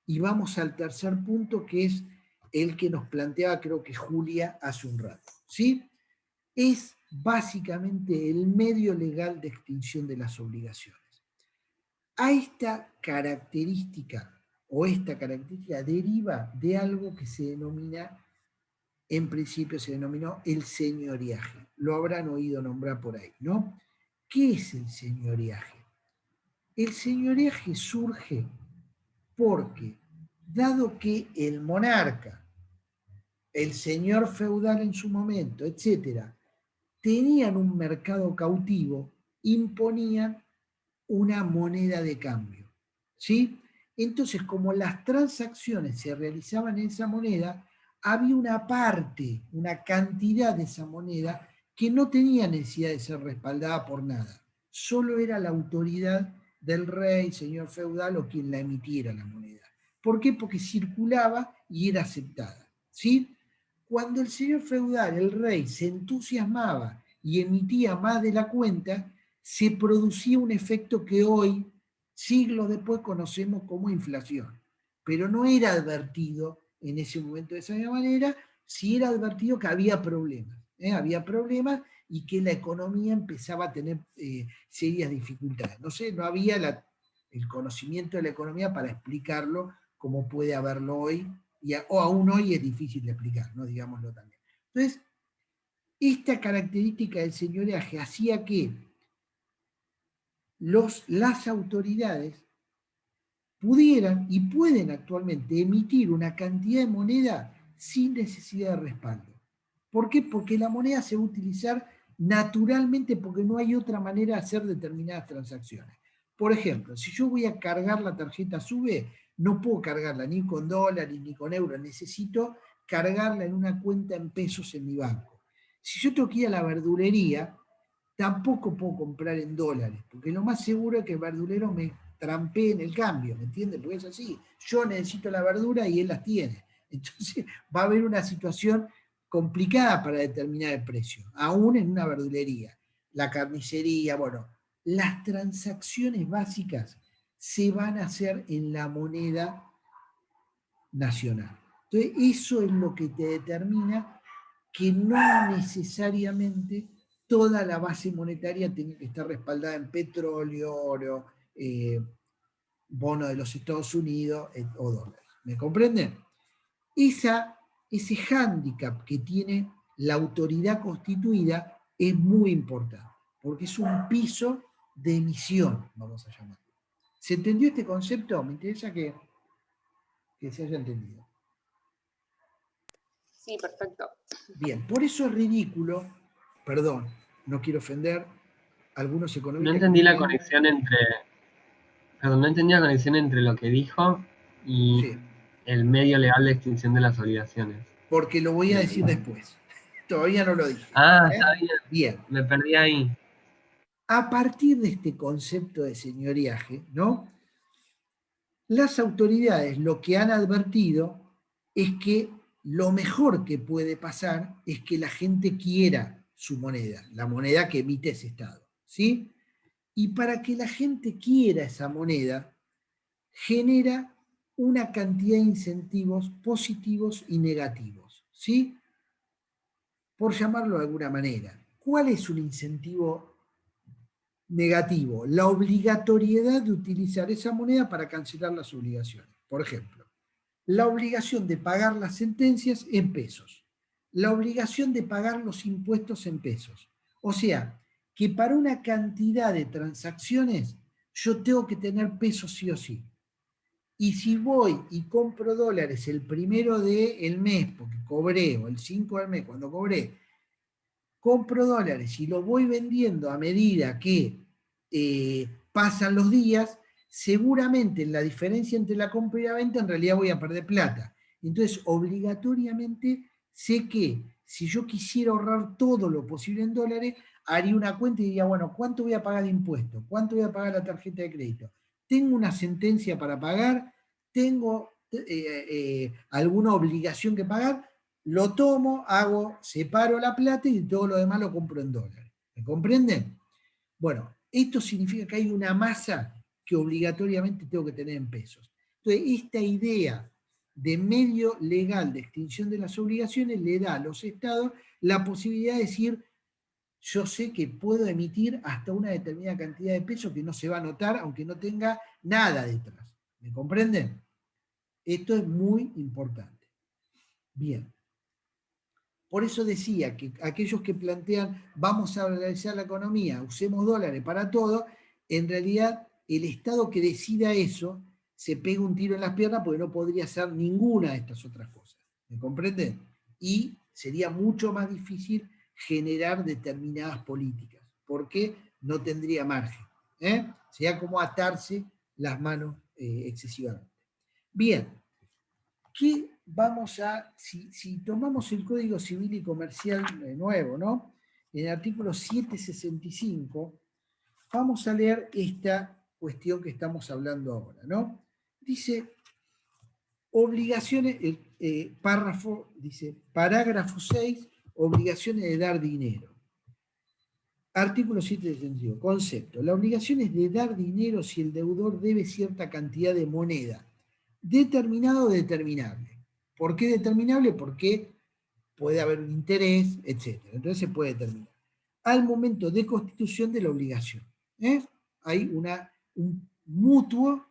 Y vamos al tercer punto, que es el que nos planteaba, creo que Julia, hace un rato. ¿Sí? Es básicamente el medio legal de extinción de las obligaciones. A esta característica deriva de algo que se denomina, en principio se denominó el señoriaje. Lo habrán oído nombrar por ahí, ¿no? ¿Qué es el señoriaje? El señoriaje surge porque, dado que el monarca, el señor feudal en su momento, etcétera, tenían un mercado cautivo, imponían una moneda de cambio, ¿sí? Entonces, como las transacciones se realizaban en esa moneda, había una parte, una cantidad de esa moneda que no tenía necesidad de ser respaldada por nada. Solo era la autoridad del rey, señor feudal o quien la emitiera la moneda. ¿Por qué? Porque circulaba y era aceptada, ¿sí? Cuando el señor feudal, el rey, se entusiasmaba y emitía más de la cuenta, se producía un efecto que hoy, siglos después, conocemos como inflación. Pero no era advertido en ese momento de esa manera, sí era advertido que había problemas. Había problemas y que la economía empezaba a tener serias dificultades. No sé, no había el conocimiento de la economía para explicarlo como puede haberlo hoy, o aún hoy es difícil de explicar, ¿no? Digámoslo también. Entonces, esta característica del señoreaje hacía que las autoridades pudieran y pueden actualmente emitir una cantidad de moneda sin necesidad de respaldo. ¿Por qué? Porque la moneda se va a utilizar naturalmente porque no hay otra manera de hacer determinadas transacciones. Por ejemplo, si yo voy a cargar la tarjeta SUBE, no puedo cargarla ni con dólares ni con euros, necesito cargarla en una cuenta en pesos en mi banco. Si yo tengo que ir a la verdulería, tampoco puedo comprar en dólares, porque lo más seguro es que el verdulero me trampee en el cambio, ¿me entiendes? Porque es así, yo necesito la verdura y él las tiene. Entonces va a haber una situación complicada para determinar el precio, aún en una verdulería, la carnicería, bueno, las transacciones básicas se van a hacer en la moneda nacional. Entonces eso es lo que te determina que no necesariamente toda la base monetaria tiene que estar respaldada en petróleo, oro, bono de los Estados Unidos o dólares. ¿Me comprenden? Ese hándicap que tiene la autoridad constituida es muy importante, porque es un piso de emisión, vamos a llamarlo. ¿Se entendió este concepto? Me interesa que se haya entendido. Sí, perfecto. Bien, por eso es ridículo, perdón, no quiero ofender algunos No economistas... entendí la conexión entre. Perdón, no entendí la conexión entre lo que dijo y Sí, el medio legal de extinción de las obligaciones. porque lo voy a decir después. Todavía no lo dije. Ah, ¿eh? está bien, Bien. me perdí ahí. A partir de este concepto de señoriaje, ¿no? Las autoridades lo que han advertido es que lo mejor que puede pasar es que la gente quiera su moneda, la moneda que emite ese Estado, ¿sí? Y para que la gente quiera esa moneda, genera una cantidad de incentivos positivos y negativos, ¿sí? Por llamarlo de alguna manera. ¿Cuál es un incentivo negativo? La obligatoriedad de utilizar esa moneda para cancelar las obligaciones. Por ejemplo, la obligación de pagar las sentencias en pesos, la obligación de pagar los impuestos en pesos. O sea, que para una cantidad de transacciones yo tengo que tener pesos sí o sí. Y si voy y compro dólares el 1 del mes, porque cobré, o el 5 del mes, cuando cobré, compro dólares y los voy vendiendo a medida que pasan los días, seguramente en la diferencia entre la compra y la venta en realidad voy a perder plata. Entonces, obligatoriamente sé que si yo quisiera ahorrar todo lo posible en dólares, haría una cuenta y diría, bueno, ¿cuánto voy a pagar de impuestos? ¿Cuánto voy a pagar la tarjeta de crédito? ¿Tengo una sentencia para pagar? ¿Tengo alguna obligación que pagar? Lo tomo, separo la plata y todo lo demás lo compro en dólares. ¿Me comprenden? Bueno, esto significa que hay una masa que obligatoriamente tengo que tener en pesos. Entonces, esta idea de medio legal de extinción de las obligaciones le da a los estados la posibilidad de decir, yo sé que puedo emitir hasta una determinada cantidad de pesos que no se va a notar, aunque no tenga nada detrás. ¿Me comprenden? Esto es muy importante. Bien. Por eso decía que aquellos que plantean vamos a dolarizar la economía, usemos dólares para todo, en realidad el Estado que decida eso se pega un tiro en las piernas porque no podría hacer ninguna de estas otras cosas. ¿Me comprenden? Y sería mucho más difícil generar determinadas políticas, porque no tendría margen. Sería como atarse las manos excesivamente. Bien. ¿Qué vamos a, si tomamos el Código Civil y Comercial nuevo, ¿no? En el artículo 765, vamos a leer esta cuestión que estamos hablando ahora, ¿no? Dice, obligaciones, párrafo, dice, parágrafo 6, obligaciones de dar dinero. Artículo 765, concepto. La obligación es de dar dinero si el deudor debe cierta cantidad de moneda, determinado o determinable. ¿Por qué determinable? Porque puede haber un interés, etc. Entonces se puede determinar. Al momento de constitución de la obligación. Hay un mutuo,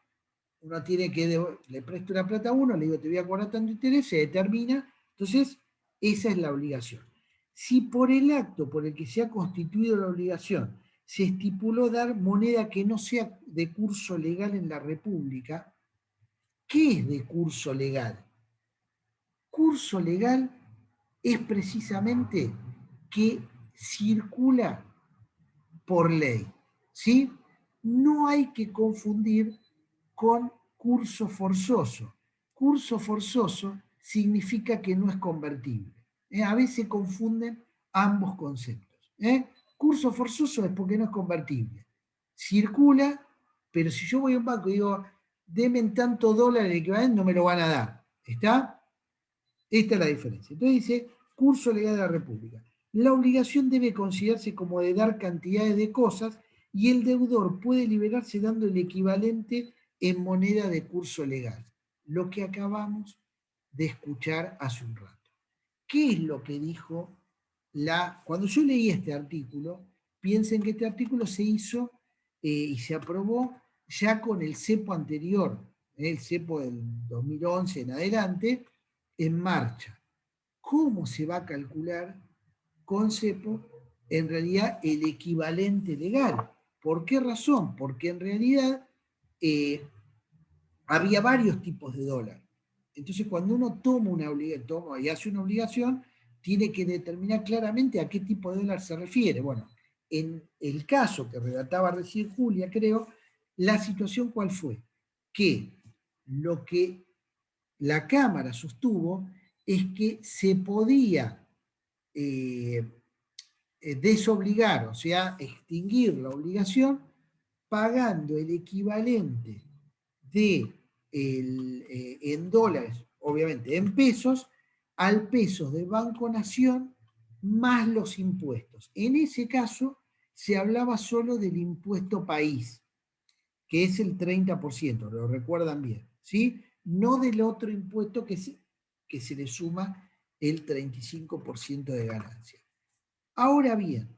uno tiene que, le presto una plata a uno, le digo te voy a cobrar tanto interés, se determina, entonces esa es la obligación. Si por el acto por el que se ha constituido la obligación se estipuló dar moneda que no sea de curso legal en la República, ¿qué es de curso legal? Curso legal es precisamente que circula por ley, ¿sí? No hay que confundir con curso forzoso. Curso forzoso significa que no es convertible. A veces confunden ambos conceptos. Curso forzoso es porque no es convertible. Circula, pero si yo voy a un banco y digo, denme tanto dólar equivalente, no me lo van a dar. ¿Está? Esta es la diferencia. Entonces dice, curso legal de la República. La obligación debe considerarse como de dar cantidades de cosas y el deudor puede liberarse dando el equivalente en moneda de curso legal. Lo que acabamos de escuchar hace un rato. ¿Qué es lo que dijo Cuando yo leí este artículo, piensen que este artículo se hizo y se aprobó ya con el cepo anterior, el cepo del 2011 en adelante, en marcha. ¿Cómo se va a calcular con cepo en realidad el equivalente legal? ¿Por qué razón? Porque en realidad había varios tipos de dólar. Entonces, cuando uno toma una obligación y hace una obligación, tiene que determinar claramente a qué tipo de dólar se refiere. Bueno, en el caso que relataba recién Julia, creo, la situación ¿cuál fue? Que lo que la Cámara sostuvo es que se podía desobligar, o sea, extinguir la obligación pagando el equivalente en dólares, obviamente en pesos, al peso de Banco Nación más los impuestos. En ese caso se hablaba solo del impuesto país, que es el 30%, lo recuerdan bien, ¿sí? No del otro impuesto que se le suma el 35% de ganancia. Ahora bien,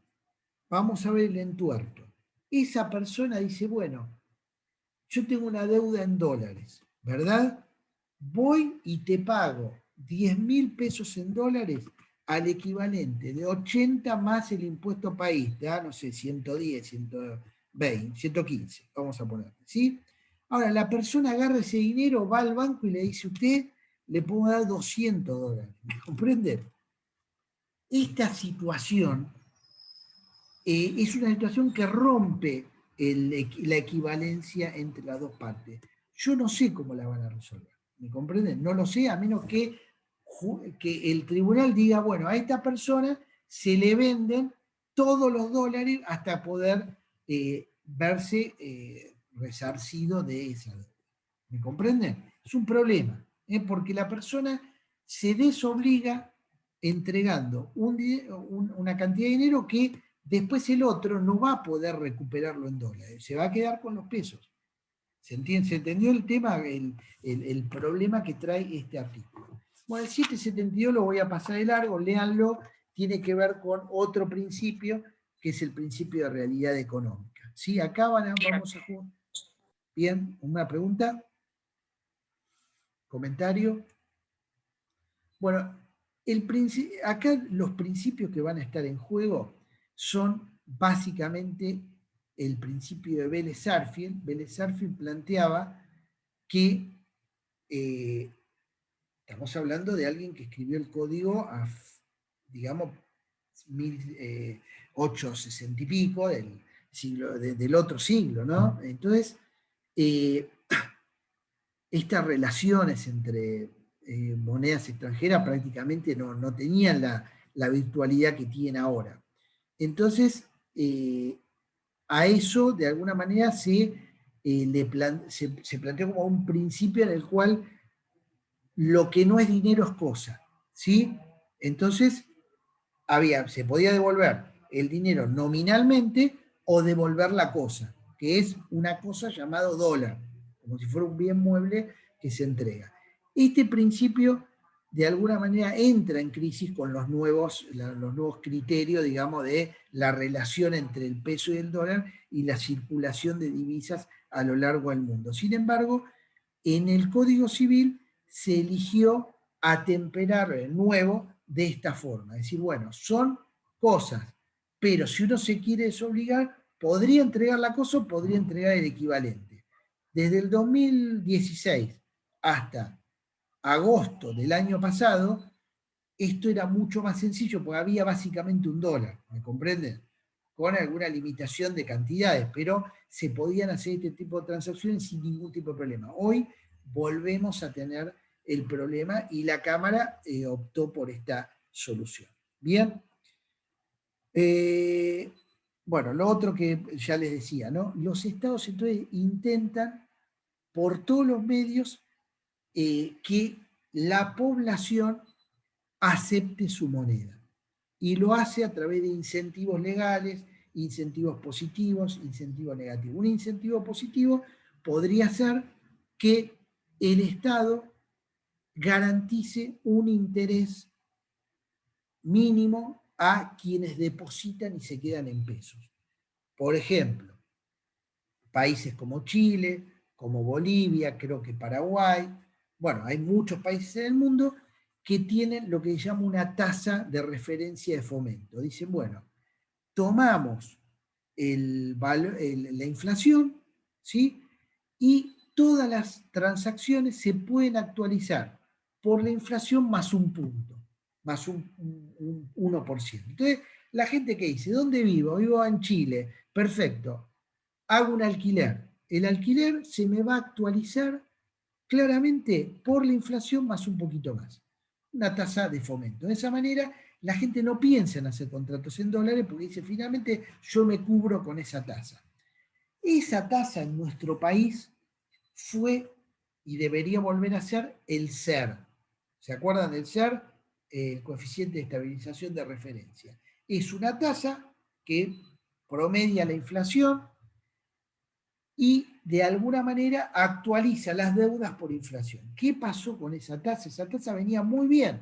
vamos a ver el entuerto. Esa persona dice, bueno, yo tengo una deuda en dólares, ¿verdad? Voy y te pago 10.000 pesos en dólares al equivalente de 80 más el impuesto país, da, no sé, 110, 120, 115, vamos a poner, ¿sí? Ahora, la persona agarra ese dinero, va al banco y le dice, usted le puedo dar 200 dólares, ¿me comprende? Esta situación es una situación que rompe la equivalencia entre las dos partes. Yo no sé cómo la van a resolver, ¿me comprenden? No lo sé, a menos que el tribunal diga, bueno, a esta persona se le venden todos los dólares hasta poder verse resarcido de esa deuda. ¿Me comprenden? Es un problema, porque la persona se desobliga entregando una cantidad de dinero que después el otro no va a poder recuperarlo en dólares, se va a quedar con los pesos. ¿Se entendió el tema, el problema que trae este artículo? Bueno, el 772 lo voy a pasar de largo, léanlo, tiene que ver con otro principio, que es el principio de realidad económica. ¿Sí? Acá vamos a jugar. Bien, ¿una pregunta? ¿Comentario? Bueno, acá los principios que van a estar en juego son básicamente el principio de Vélez-Sarsfield. Vélez-Sarsfield planteaba que estamos hablando de alguien que escribió el código a, digamos, 1860 y pico del otro siglo, ¿no? Entonces, estas relaciones entre monedas extranjeras prácticamente no tenían la virtualidad que tienen ahora. Entonces, a eso de alguna manera se planteó como un principio en el cual lo que no es dinero es cosa, ¿sí? Entonces, se podía devolver el dinero nominalmente o devolver la cosa, que es una cosa llamado dólar, como si fuera un bien mueble que se entrega. Este principio, de alguna manera, entra en crisis con los nuevos criterios, digamos, de la relación entre el peso y el dólar y la circulación de divisas a lo largo del mundo. Sin embargo, en el Código Civil se eligió atemperar el nuevo de esta forma. Es decir, bueno, son cosas, pero si uno se quiere desobligar, podría entregar la cosa o podría entregar el equivalente. Desde el 2016 hasta agosto del año pasado, esto era mucho más sencillo porque había básicamente un dólar, ¿me comprenden? Con alguna limitación de cantidades, pero se podían hacer este tipo de transacciones sin ningún tipo de problema. Hoy volvemos a tener el problema y la Cámara optó por esta solución. Bien. Bueno, lo otro que ya les decía, ¿no? Los estados entonces intentan por todos los medios que la población acepte su moneda. Y lo hace a través de incentivos legales, incentivos positivos, incentivos negativos. Un incentivo positivo podría ser que el Estado garantice un interés mínimo a quienes depositan y se quedan en pesos. Por ejemplo, países como Chile, como Bolivia, creo que Paraguay, bueno, hay muchos países en el mundo que tienen lo que se llama una tasa de referencia de fomento. Dicen, bueno, tomamos la inflación, ¿sí? Y todas las transacciones se pueden actualizar por la inflación más un punto, más un 1%. Entonces, La gente que dice, ¿dónde vivo? Vivo en Chile. Perfecto. Hago un alquiler. El alquiler se me va a actualizar claramente por la inflación más un poquito más. Una tasa de fomento. De esa manera, la gente no piensa en hacer contratos en dólares porque dice, finalmente yo me cubro con esa tasa. Esa tasa en nuestro país fue y debería volver a ser el SER. ¿Se acuerdan del SER? El coeficiente de estabilización de referencia. Es una tasa que promedia la inflación y de alguna manera actualiza las deudas por inflación. ¿Qué pasó con esa tasa? Esa tasa venía muy bien,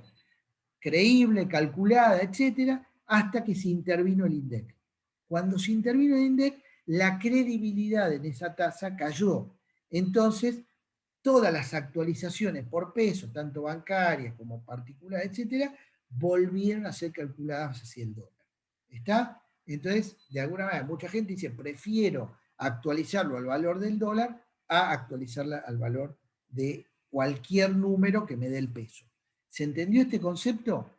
creíble, calculada, etcétera, hasta que se intervino el INDEC. Cuando se intervino el INDEC, la credibilidad en esa tasa cayó. Entonces, todas las actualizaciones por peso, tanto bancarias como particulares, etcétera, volvieron a ser calculadas hacia el dólar. ¿Está? Entonces, de alguna manera, mucha gente dice, prefiero actualizarlo al valor del dólar a actualizarla al valor de cualquier número que me dé el peso. ¿Se entendió este concepto?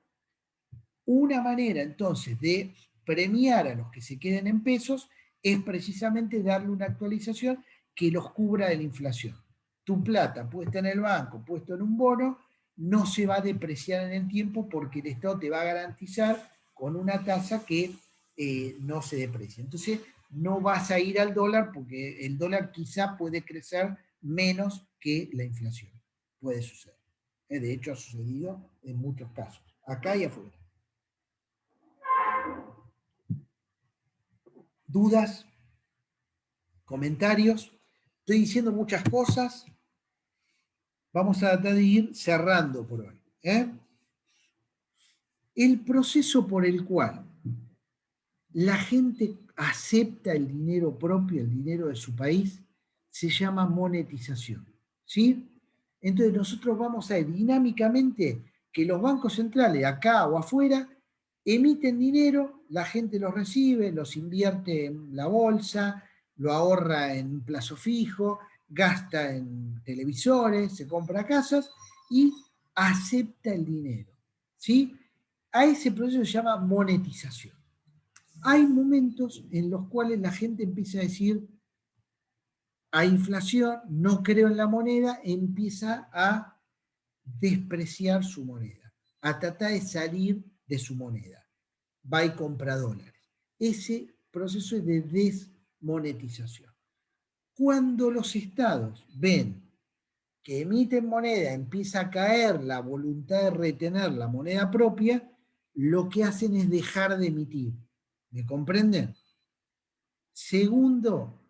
Una manera entonces de premiar a los que se queden en pesos es precisamente darle una actualización que los cubra de la inflación. Tu plata puesta en el banco, puesto en un bono, no se va a depreciar en el tiempo porque el Estado te va a garantizar con una tasa que no se deprecia. Entonces, no vas a ir al dólar porque el dólar quizá puede crecer menos que la inflación. Puede suceder. De hecho, ha sucedido en muchos casos, acá y afuera. ¿Dudas? ¿Comentarios? Estoy diciendo muchas cosas. Vamos a tratar de ir cerrando por hoy. El proceso por el cual la gente acepta el dinero propio, el dinero de su país, se llama monetización. ¿Sí? Entonces nosotros vamos a ver dinámicamente que los bancos centrales, acá o afuera, emiten dinero, la gente los recibe, los invierte en la bolsa, lo ahorra en un plazo fijo, gasta en televisores, se compra casas y acepta el dinero. ¿Sí? A ese proceso se llama monetización. Hay momentos en los cuales la gente empieza a decir, hay inflación, no creo en la moneda, empieza a despreciar su moneda, a tratar de salir de su moneda. Va y compra dólares. Ese proceso es de desmonetización. Cuando los estados ven que emiten moneda, empieza a caer la voluntad de retener la moneda propia, lo que hacen es dejar de emitir. ¿Me comprenden? Segundo,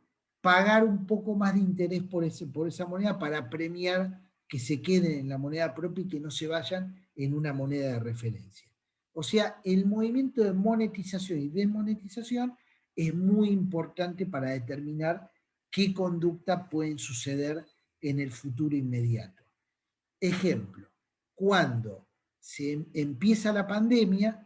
pagar un poco más de interés por esa moneda para premiar que se queden en la moneda propia y que no se vayan en una moneda de referencia. O sea, el movimiento de monetización y desmonetización es muy importante para determinar qué conducta pueden suceder en el futuro inmediato. Ejemplo, cuando se empieza la pandemia,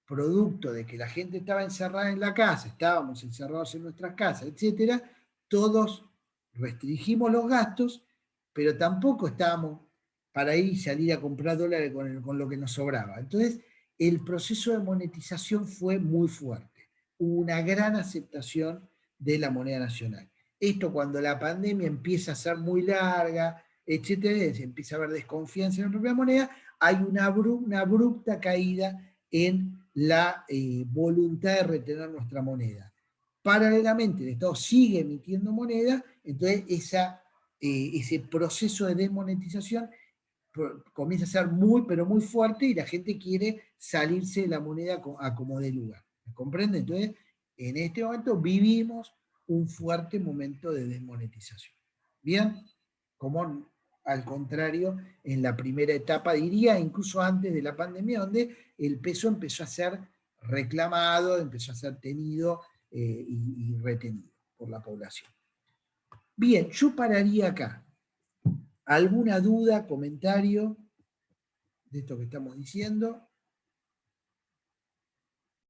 producto de que la gente estaba encerrada en la casa, estábamos encerrados en nuestras casas, etcétera, todos restringimos los gastos, pero tampoco estábamos para ir y salir a comprar dólares con lo que nos sobraba. Entonces, el proceso de monetización fue muy fuerte. Hubo una gran aceptación de la moneda nacional. Esto cuando la pandemia empieza a ser muy larga, etcétera, se empieza a haber desconfianza en la propia moneda, hay una abrupta caída en la voluntad de retener nuestra moneda. Paralelamente, el Estado sigue emitiendo moneda, entonces ese proceso de desmonetización comienza a ser muy, pero muy fuerte y la gente quiere salirse de la moneda a como dé lugar. ¿Me comprende? Entonces, en este momento vivimos un fuerte momento de desmonetización. ¿Bien? Como al contrario, en la primera etapa, diría, incluso antes de la pandemia, donde el peso empezó a ser reclamado, empezó a ser tenido y retenido por la población. Bien, yo pararía acá. ¿Alguna duda, comentario de esto que estamos diciendo?